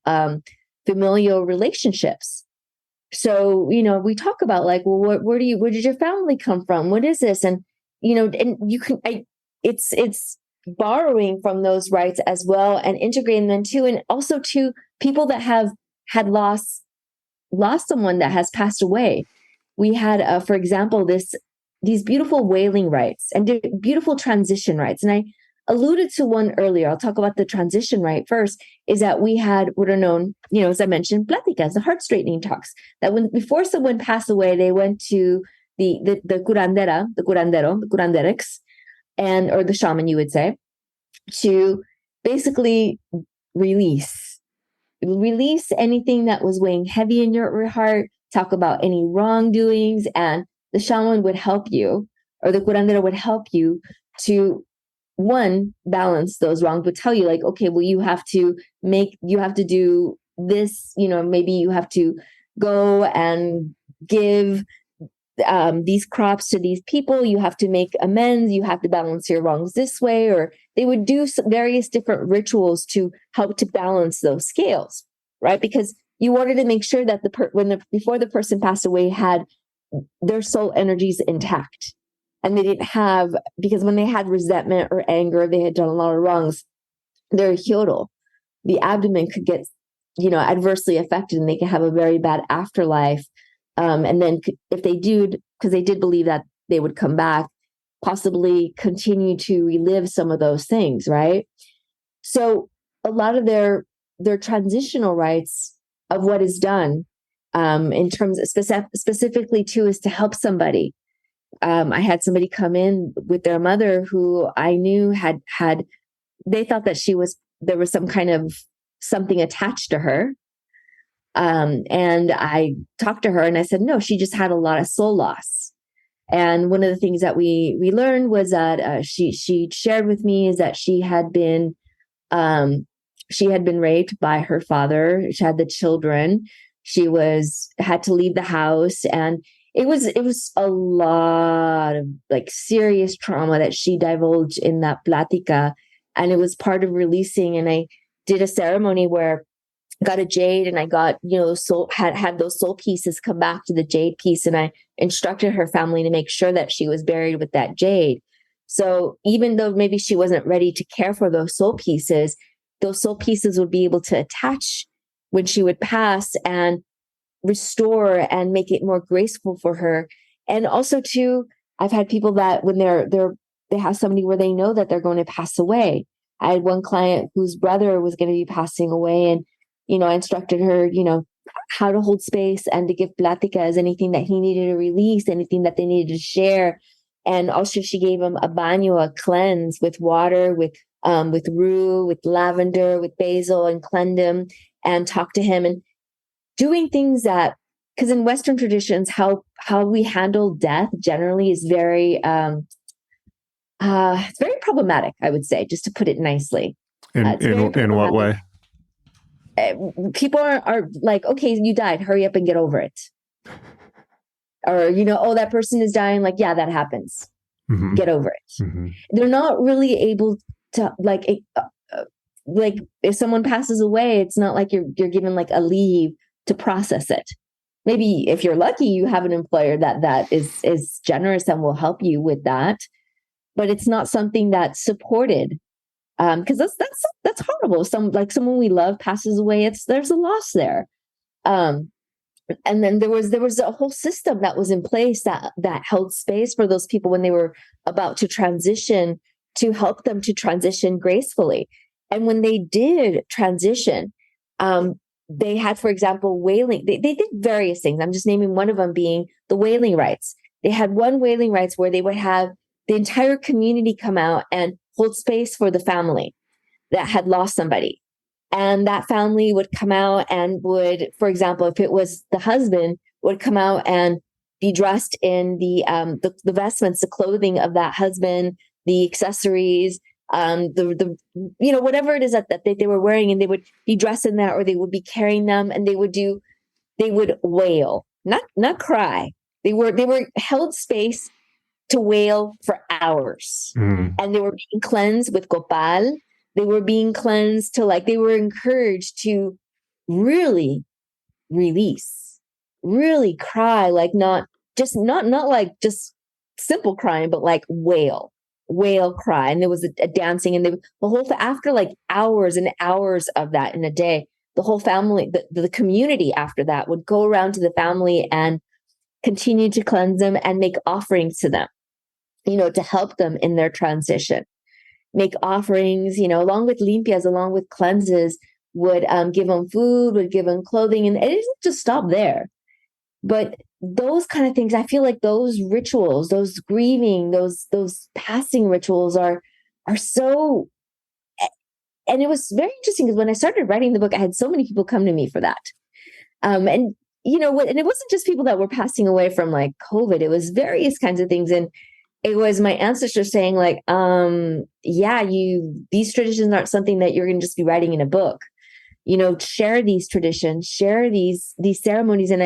familial relationships. So, we talk about well, where did your family come from? What is this? And, and you can, it's borrowing from those rites as well and integrating them too. And also to people that have had lost someone that has passed away. We had, for example, these beautiful wailing rites and beautiful transition rites. And I alluded to one earlier. I'll talk about the transition rite first, is that we had what are known, as I mentioned, pláticas, the heart straightening talks, that before someone passed away, they went to the curandera, the curandero, the curanderas, or the shaman, you would say, to basically release anything that was weighing heavy in your heart, talk about any wrongdoings, and the shaman would help you, or the curandera would help you to, one, balance those wrongs, but tell you okay, well, you have to do this, maybe you have to go and give these crops to these people, you have to make amends, you have to balance your wrongs this way, or they would do various different rituals to help to balance those scales, right? Because you wanted to make sure that before the person passed away had their soul energies intact, and they didn't have, because when they had resentment or anger, they had done a lot of wrongs, their hiroro, the abdomen, could get adversely affected, and they could have a very bad afterlife. And then if they do, because they did believe that they would come back, possibly continue to relive some of those things, right? So a lot of their transitional rites of what is done, in terms of specifically too, is to help somebody. I had somebody come in with their mother who I knew had they thought that there was some kind of something attached to her. And I talked to her and I said, no, she just had a lot of soul loss. And one of the things that we learned was that she shared with me is that she had been raped by her father. She had the children. She had to leave the house, and it was a lot of serious trauma that she divulged in that plática, and it was part of releasing. And I did a ceremony where I got a jade, and I got had those soul pieces come back to the jade piece, and I instructed her family to make sure that she was buried with that jade. So even though maybe she wasn't ready to care for those soul pieces would be able to attach when she would pass and restore and make it more graceful for her. And also too, I've had people that when they have somebody where they know that they're going to pass away. I had one client whose brother was going to be passing away, and I instructed her, how to hold space and to give pláticas, anything that he needed to release, anything that they needed to share. And also she gave him a baño, a cleanse with water, with rue, with lavender, with basil, and cleansed him, and talked to him, and doing things that, because in Western traditions, how we handle death generally is very, it's very problematic, I would say, just to put it nicely. In what way? People are like, okay, you died, hurry up and get over it. Or, oh, that person is dying. Like, yeah, that happens. Mm-hmm. Get over it. Mm-hmm. They're not really able to if someone passes away, it's not like you're given a leave to process it. Maybe if you're lucky, you have an employer that is generous and will help you with that. But it's not something that's supported Because that's horrible. Someone we love passes away. There's a loss there. And then there was a whole system that was in place that held space for those people when they were about to transition, to help them to transition gracefully. And when they did transition, they had, for example, wailing. They did various things. I'm just naming one of them being the wailing rites. They had one wailing rites where they would have the entire community come out and hold space for the family that had lost somebody. And that family would come out and would, for example, if it was the husband, would come out and be dressed in the vestments, the clothing of that husband, the accessories, the whatever it is that they were wearing, and they would be dressed in that, or they would be carrying them, and they would wail, not cry. They were held space to wail for hours, and they were being cleansed with copal. They were being cleansed they were encouraged to really release, really cry, not like just simple crying, but like wail, cry. And there was a dancing, and the whole, after hours and hours of that in a day, the whole family, the community after that would go around to the family and continue to cleanse them and make offerings to them, to help them in their transition. Make offerings, along with limpias, along with cleanses, would give them food, would give them clothing. And it didn't just stop there. But those kind of things, I feel like those rituals, those grieving, those passing rituals are so, and it was very interesting because when I started writing the book, I had so many people come to me for that. And and it wasn't just people that were passing away from COVID, it was various kinds of things. And it was my ancestors saying these traditions aren't something that you're going to just be writing in a book. Share these traditions, share these ceremonies. And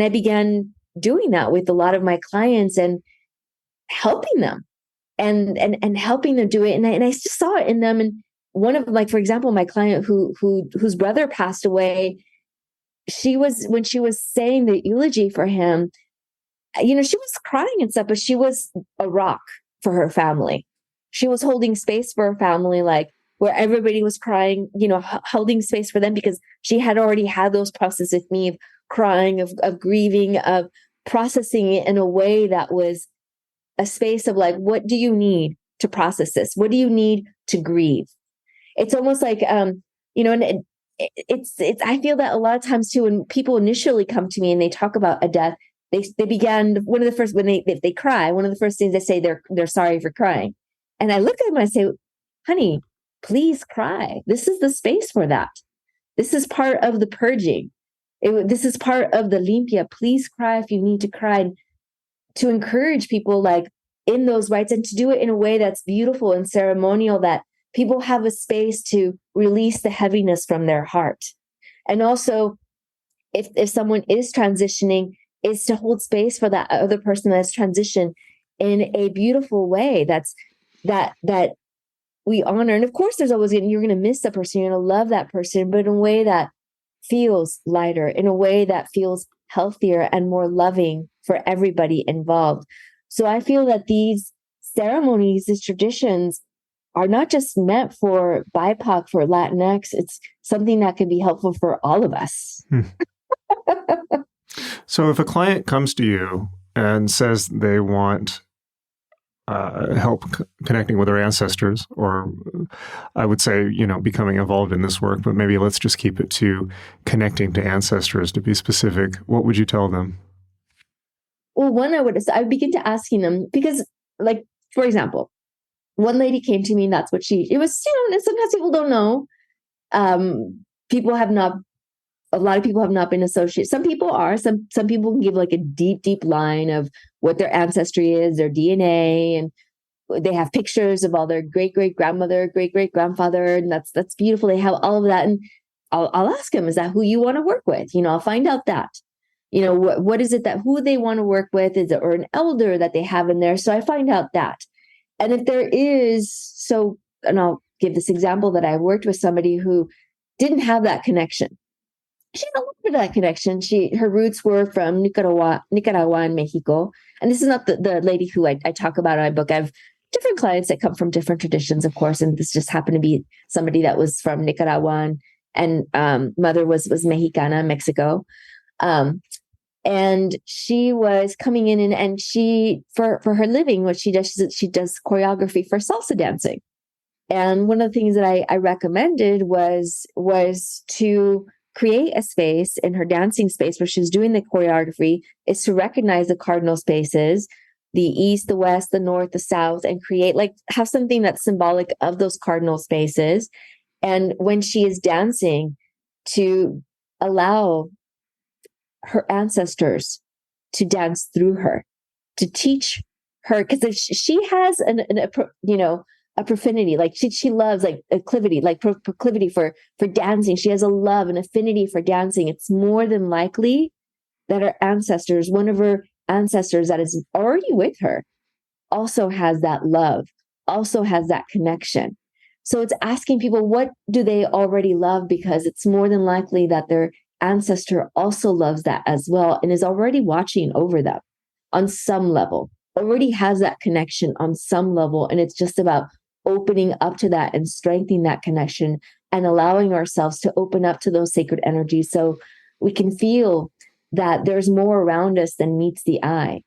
I began doing that with a lot of my clients and helping them and helping them do it. And I just saw it in them. And one of for example, my client whose brother passed away, when she was saying the eulogy for him, she was crying and stuff, but she was a rock for her family. She was holding space for her family, where everybody was crying, holding space for them, because she had already had those processes with me of crying, of grieving, of processing it in a way that was a space of what do you need to process this? What do you need to grieve? It's almost and it's I feel that a lot of times too, when people initially come to me and they talk about a death, they began, one of the first, if they cry, one of the first things they say, they're sorry for crying. And I look at them and I say, honey, please cry. This is the space for that. This is part of the purging. This is part of the limpia. Please cry if you need to cry, to encourage people in those rites, and to do it in a way that's beautiful and ceremonial, that people have a space to release the heaviness from their heart. And also, if someone is transitioning, is to hold space for that other person that's transitioned in a beautiful way that we honor. And of course, there's always, you're going to miss that person, you're going to love that person, but in a way that feels lighter, in a way that feels healthier and more loving for everybody involved. So I feel that these ceremonies, these traditions, are not just meant for BIPOC, for Latinx. It's something that can be helpful for all of us. So if a client comes to you and says they want help connecting with their ancestors, or I would say, becoming involved in this work, but maybe let's just keep it to connecting to ancestors to be specific, what would you tell them? Well, one, I would begin to asking them, because for example, one lady came to me and that's what it was, sometimes people don't know. A lot of people have not been associated. Some people are, some people can give a deep, deep line of what their ancestry is, their DNA, and they have pictures of all their great-great-grandmother, great-great-grandfather, and that's beautiful. They have all of that. And I'll ask them, is that who you want to work with? I'll find out that, what is it who they want to work with? Is it, or an elder that they have in there? So I find out that. And if there is, and I'll give this example, that I worked with somebody who didn't have that connection. She had a little bit of that connection. Her roots were from Nicaragua and Mexico. And this is not the lady who I talk about in my book. I've different clients that come from different traditions, of course. And this just happened to be somebody that was from Nicaragua, and mother was Mexicana, Mexico. And she was coming in, and she, for her living, what she does choreography for salsa dancing. And one of the things that I recommended was to create a space in her dancing space where she's doing the choreography, is to recognize the cardinal spaces, the east, the west, the north, the south, and have something that's symbolic of those cardinal spaces. And when she is dancing, to allow her ancestors to dance through her, to teach her, because she has a profinity, like she loves, like acclivity, like proclivity for dancing. She has a love and affinity for dancing. It's more than likely that her ancestors, one of her ancestors that is already with her, also has that love, also has that connection. So it's asking people, what do they already love? Because it's more than likely that their ancestor also loves that as well, and is already watching over them on some level, already has that connection on some level. And it's just about opening up to that and strengthening that connection and allowing ourselves to open up to those sacred energies, so we can feel that there's more around us than meets the eye.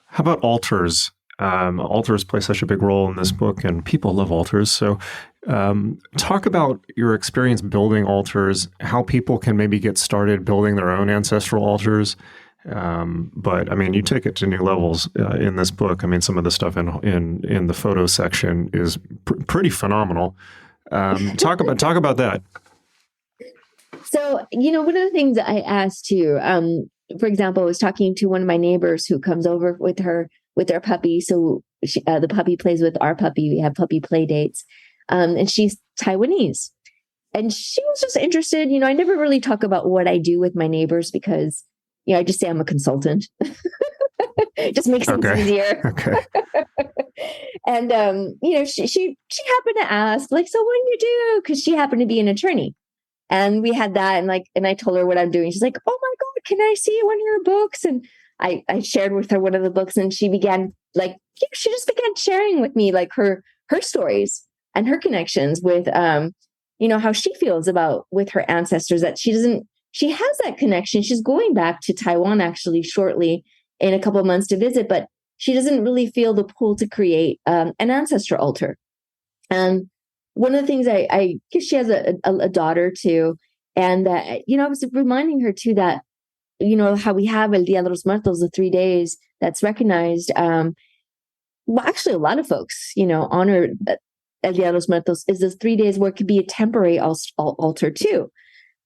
How about altars? Altars play such a big role in this book, and people love altars. So talk about your experience building altars, how people can maybe get started building their own ancestral altars. But I mean, you take it to new levels in this book. I mean, some of the stuff in the photo section is pretty phenomenal. Talk about that. So, one of the things that I asked too, for example, I was talking to one of my neighbors who comes over with her puppy. So the puppy plays with our puppy. We have puppy play dates. And she's Taiwanese. And she was just interested. I never really talk about what I do with my neighbors because, I just say I'm a consultant. It just makes things easier. Okay. And, she happened to ask, like, so what do you do? Because she happened to be an attorney. And we had that, and I told her what I'm doing. She's like, "Oh my God, can I see one of your books?" And I shared with her one of the books, and she began she just began sharing with me like her stories and her connections with how she feels about with her ancestors, that she has that connection. She's going back to Taiwan actually shortly in a couple of months to visit, but she doesn't really feel the pull to create an ancestor altar. And one of the things because she has a daughter too, and I was reminding her too that how we have El Dia de los Muertos, the 3 days that's recognized. Well, actually, a lot of folks honor El Dia de los Muertos is those 3 days where it could be a temporary altar too.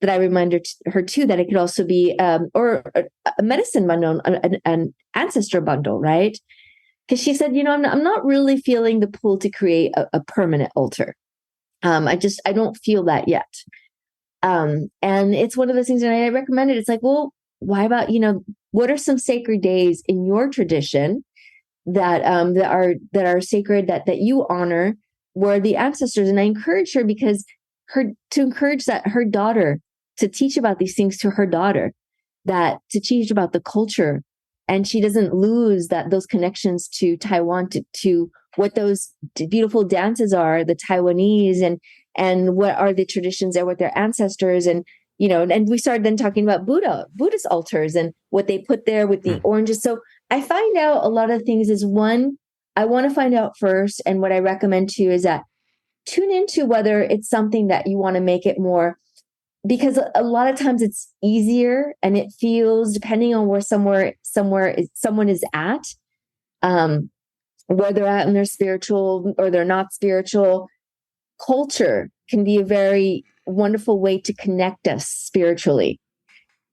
But I reminded her too that it could also be or a medicine bundle, an ancestor bundle, right? Because she said, I'm not really feeling the pull to create a permanent altar. I don't feel that yet. And it's one of those things that I recommended. It's like, well, why about, what are some sacred days in your tradition that are sacred, that you honor, where the ancestors? And I encourage her to encourage that her daughter, to teach about these things to her daughter, that to teach about the culture, and she doesn't lose those connections to Taiwan, to what those beautiful dances are, the Taiwanese, and what are the traditions there with their ancestors. And and we started then talking about Buddhist altars and what they put there with the oranges. So I find out a lot of things is, one, I want to find out first. And what I recommend too is that tune into whether it's something that you want to make it more, because a lot of times it's easier, and it feels, depending on where someone is at, where they're at in their spiritual or they're not spiritual, culture can be a very wonderful way to connect us spiritually.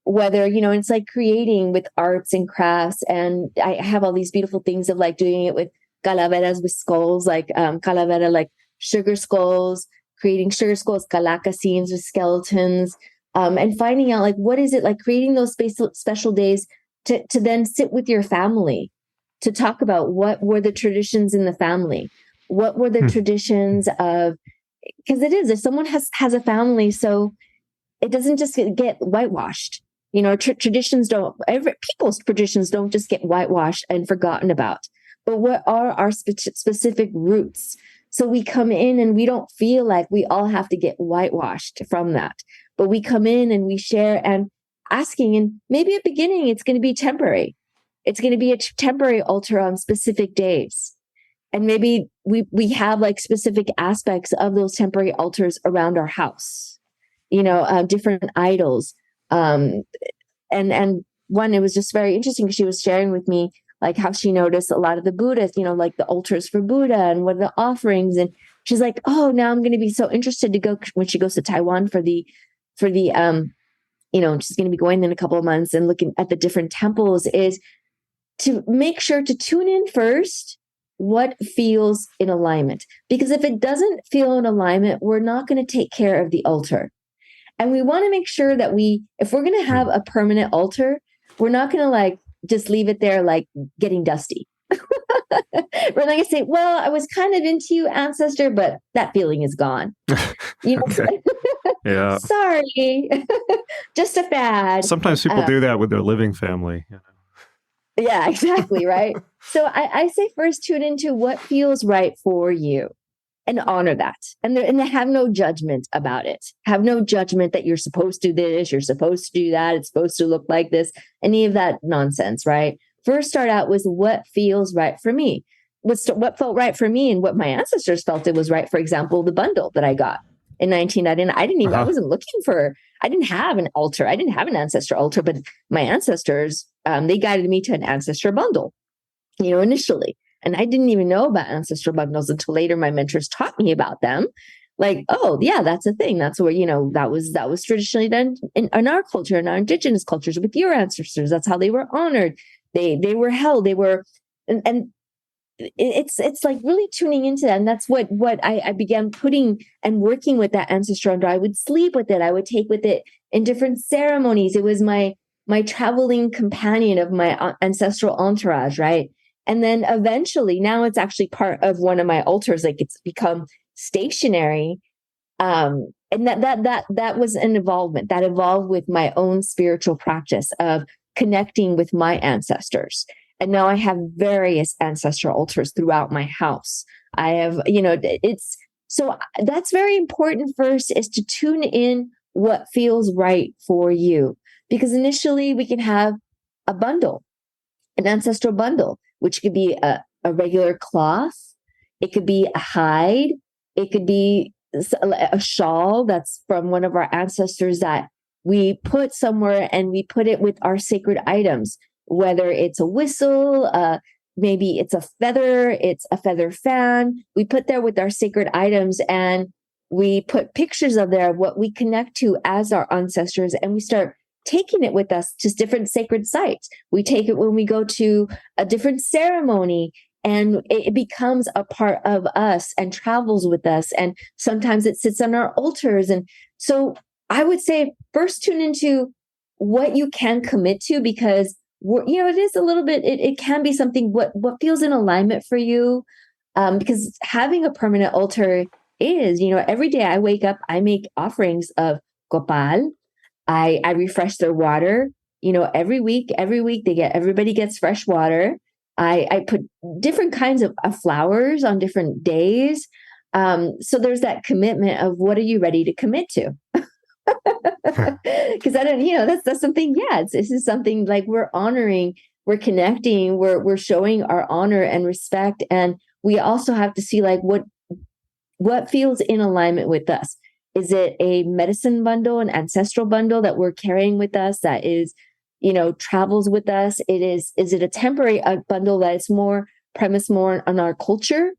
Whether, it's like creating with arts and crafts. And I have all these beautiful things of like doing it with calaveras, with skulls, like calavera, like sugar skulls, creating sugar skulls, calaca scenes with skeletons, and finding out like, what is it like, creating those special days to then sit with your family, to talk about what were the traditions in the family, what were the traditions of, because it is, if someone has a family, so it doesn't just get whitewashed. People's traditions don't just get whitewashed and forgotten about. but what are our specific roots? So we come in and we don't feel like we all have to get whitewashed from that, but we come in and we share and asking, and maybe at the beginning, it's going to be temporary. It's going to be a temporary altar on specific days. And maybe we have like specific aspects of those temporary altars around our house, different idols. And one, it was just very interesting because she was sharing with me like how she noticed a lot of the Buddhists, like the altars for Buddha and what are the offerings. And she's like, oh, now I'm going to be so interested to go when she goes to Taiwan for the she's going to be going in a couple of months and looking at the different temples, is to make sure to tune in first what feels in alignment. Because if it doesn't feel in alignment, we're not going to take care of the altar. And we want to make sure that if we're going to have a permanent altar, we're not going to like just leave it there like getting dusty. We're not going to say, well, I was kind of into you, ancestor, but that feeling is gone. Okay. Yeah. Sorry. Just a fad. Sometimes people do that with their living family. Yeah, exactly. Right. So I say first tune into what feels right for you and honor that. And have no judgment about it. Have no judgment that you're supposed to do this, you're supposed to do that, it's supposed to look like this, any of that nonsense, right? First start out with what feels right for me. What felt right for me and what my ancestors felt it was right. For example, the bundle that I got in 1999. I didn't have an altar. I didn't have an ancestor altar, but my ancestors, they guided me to an ancestor bundle, initially. And I didn't even know about ancestor bundles until later. My mentors taught me about them. Like, oh yeah, that's a thing. That's where, that was traditionally done in our culture, in our indigenous cultures with your ancestors. That's how they were honored. They were held. They were, and it's like really tuning into that. And that's what I began putting and working with that ancestor under. I would sleep with it. I would take with it in different ceremonies. It was my traveling companion of my ancestral entourage, right? And then eventually, now it's actually part of one of my altars. Like it's become stationary. And that was an involvement that evolved with my own spiritual practice of connecting with my ancestors. And now I have various ancestral altars throughout my house. I have, so that's very important. First is to tune in what feels right for you, because initially we can have a bundle, an ancestral bundle, which could be a regular cloth. It could be a hide. It could be a shawl that's from one of our ancestors that we put somewhere, and we put it with our sacred items, whether it's a whistle, maybe it's a feather fan. We put there with our sacred items, and we put pictures of there of what we connect to as our ancestors, and we start taking it with us to different sacred sites. We take it when we go to a different ceremony, and it becomes a part of us and travels with us. And sometimes it sits on our altars. And so I would say first tune into what you can commit to, because it is a little bit, it can be something what feels in alignment for you. Because having a permanent altar is, every day I wake up, I make offerings of copal. I refresh their water, every week everybody gets fresh water. I put different kinds of flowers on different days. So there's that commitment of what are you ready to commit to? Because I don't, that's something, this is something like we're honoring, we're connecting, we're showing our honor and respect. And we also have to see like what feels in alignment with us. Is it a medicine bundle, an ancestral bundle that we're carrying with us that is, travels with us? Is it a temporary bundle that is more premised more on our culture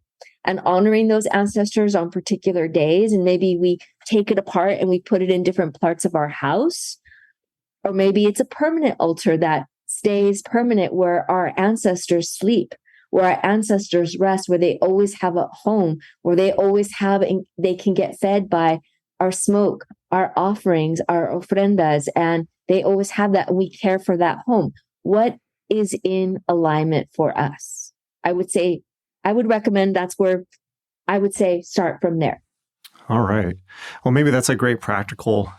and honoring those ancestors on particular days? And maybe we take it apart and we put it in different parts of our house. Or maybe it's a permanent altar that stays permanent, where our ancestors sleep, where our ancestors rest, where they always have a home, where they always have, and they can get fed by our smoke, our offerings, our ofrendas, and they always have that. We care for that home. What is in alignment for us? I would recommend that's where I would say start from there. All right. Well, maybe that's a great practical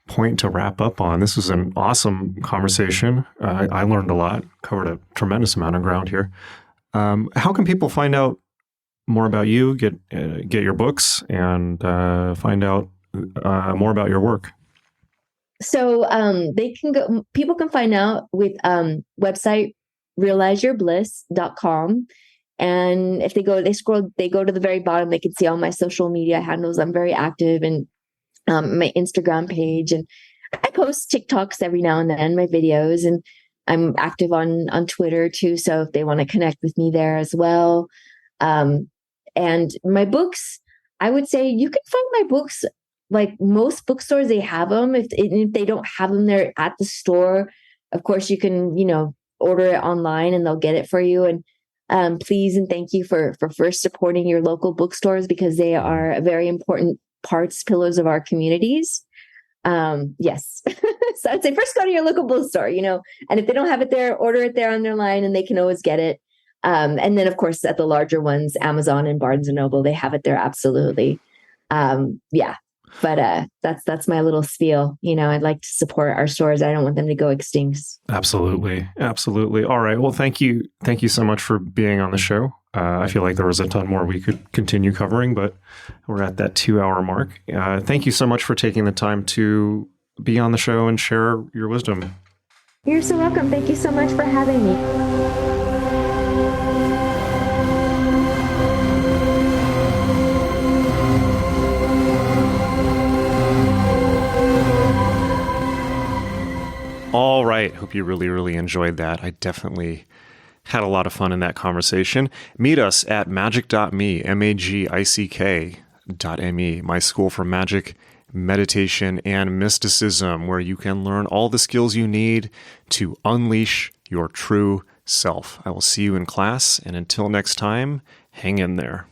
point to wrap up on. This was an awesome conversation. I learned a lot, covered a tremendous amount of ground here. How can people find out more about you, get your books, and find out more about your work? So people can find out with website realizeyourbliss.com. And if they go to the very bottom, they can see all my social media handles. I'm very active in my Instagram page, and I post TikToks every now and then, my videos, and I'm active on Twitter too. So if they want to connect with me there as well. And my books, I would say you can find my books, like most bookstores, they have them. If they don't have them there at the store, of course you can, order it online and they'll get it for you. And please and thank you for first supporting your local bookstores, because they are very important pillars of our communities. Yes. So I'd say first go to your local bookstore, and if they don't have it there, order it there on their line and they can always get it. And then of course at the larger ones, Amazon and Barnes and Noble, they have it there. Absolutely. Yeah. But that's my little spiel. I'd like to support our stores. I don't want them to go extinct. Absolutely. All right. Well, thank you so much for being on the show. I feel like there was a ton more we could continue covering, but we're at that 2-hour mark. Thank you so much for taking the time to be on the show and share your wisdom. You're so welcome. Thank you so much for having me. All right. Hope you really, really enjoyed that. I definitely had a lot of fun in that conversation. Meet us at magick.me, magick.me, my school for magic, meditation, and mysticism, where you can learn all the skills you need to unleash your true self. I will see you in class, and until next time, hang in there.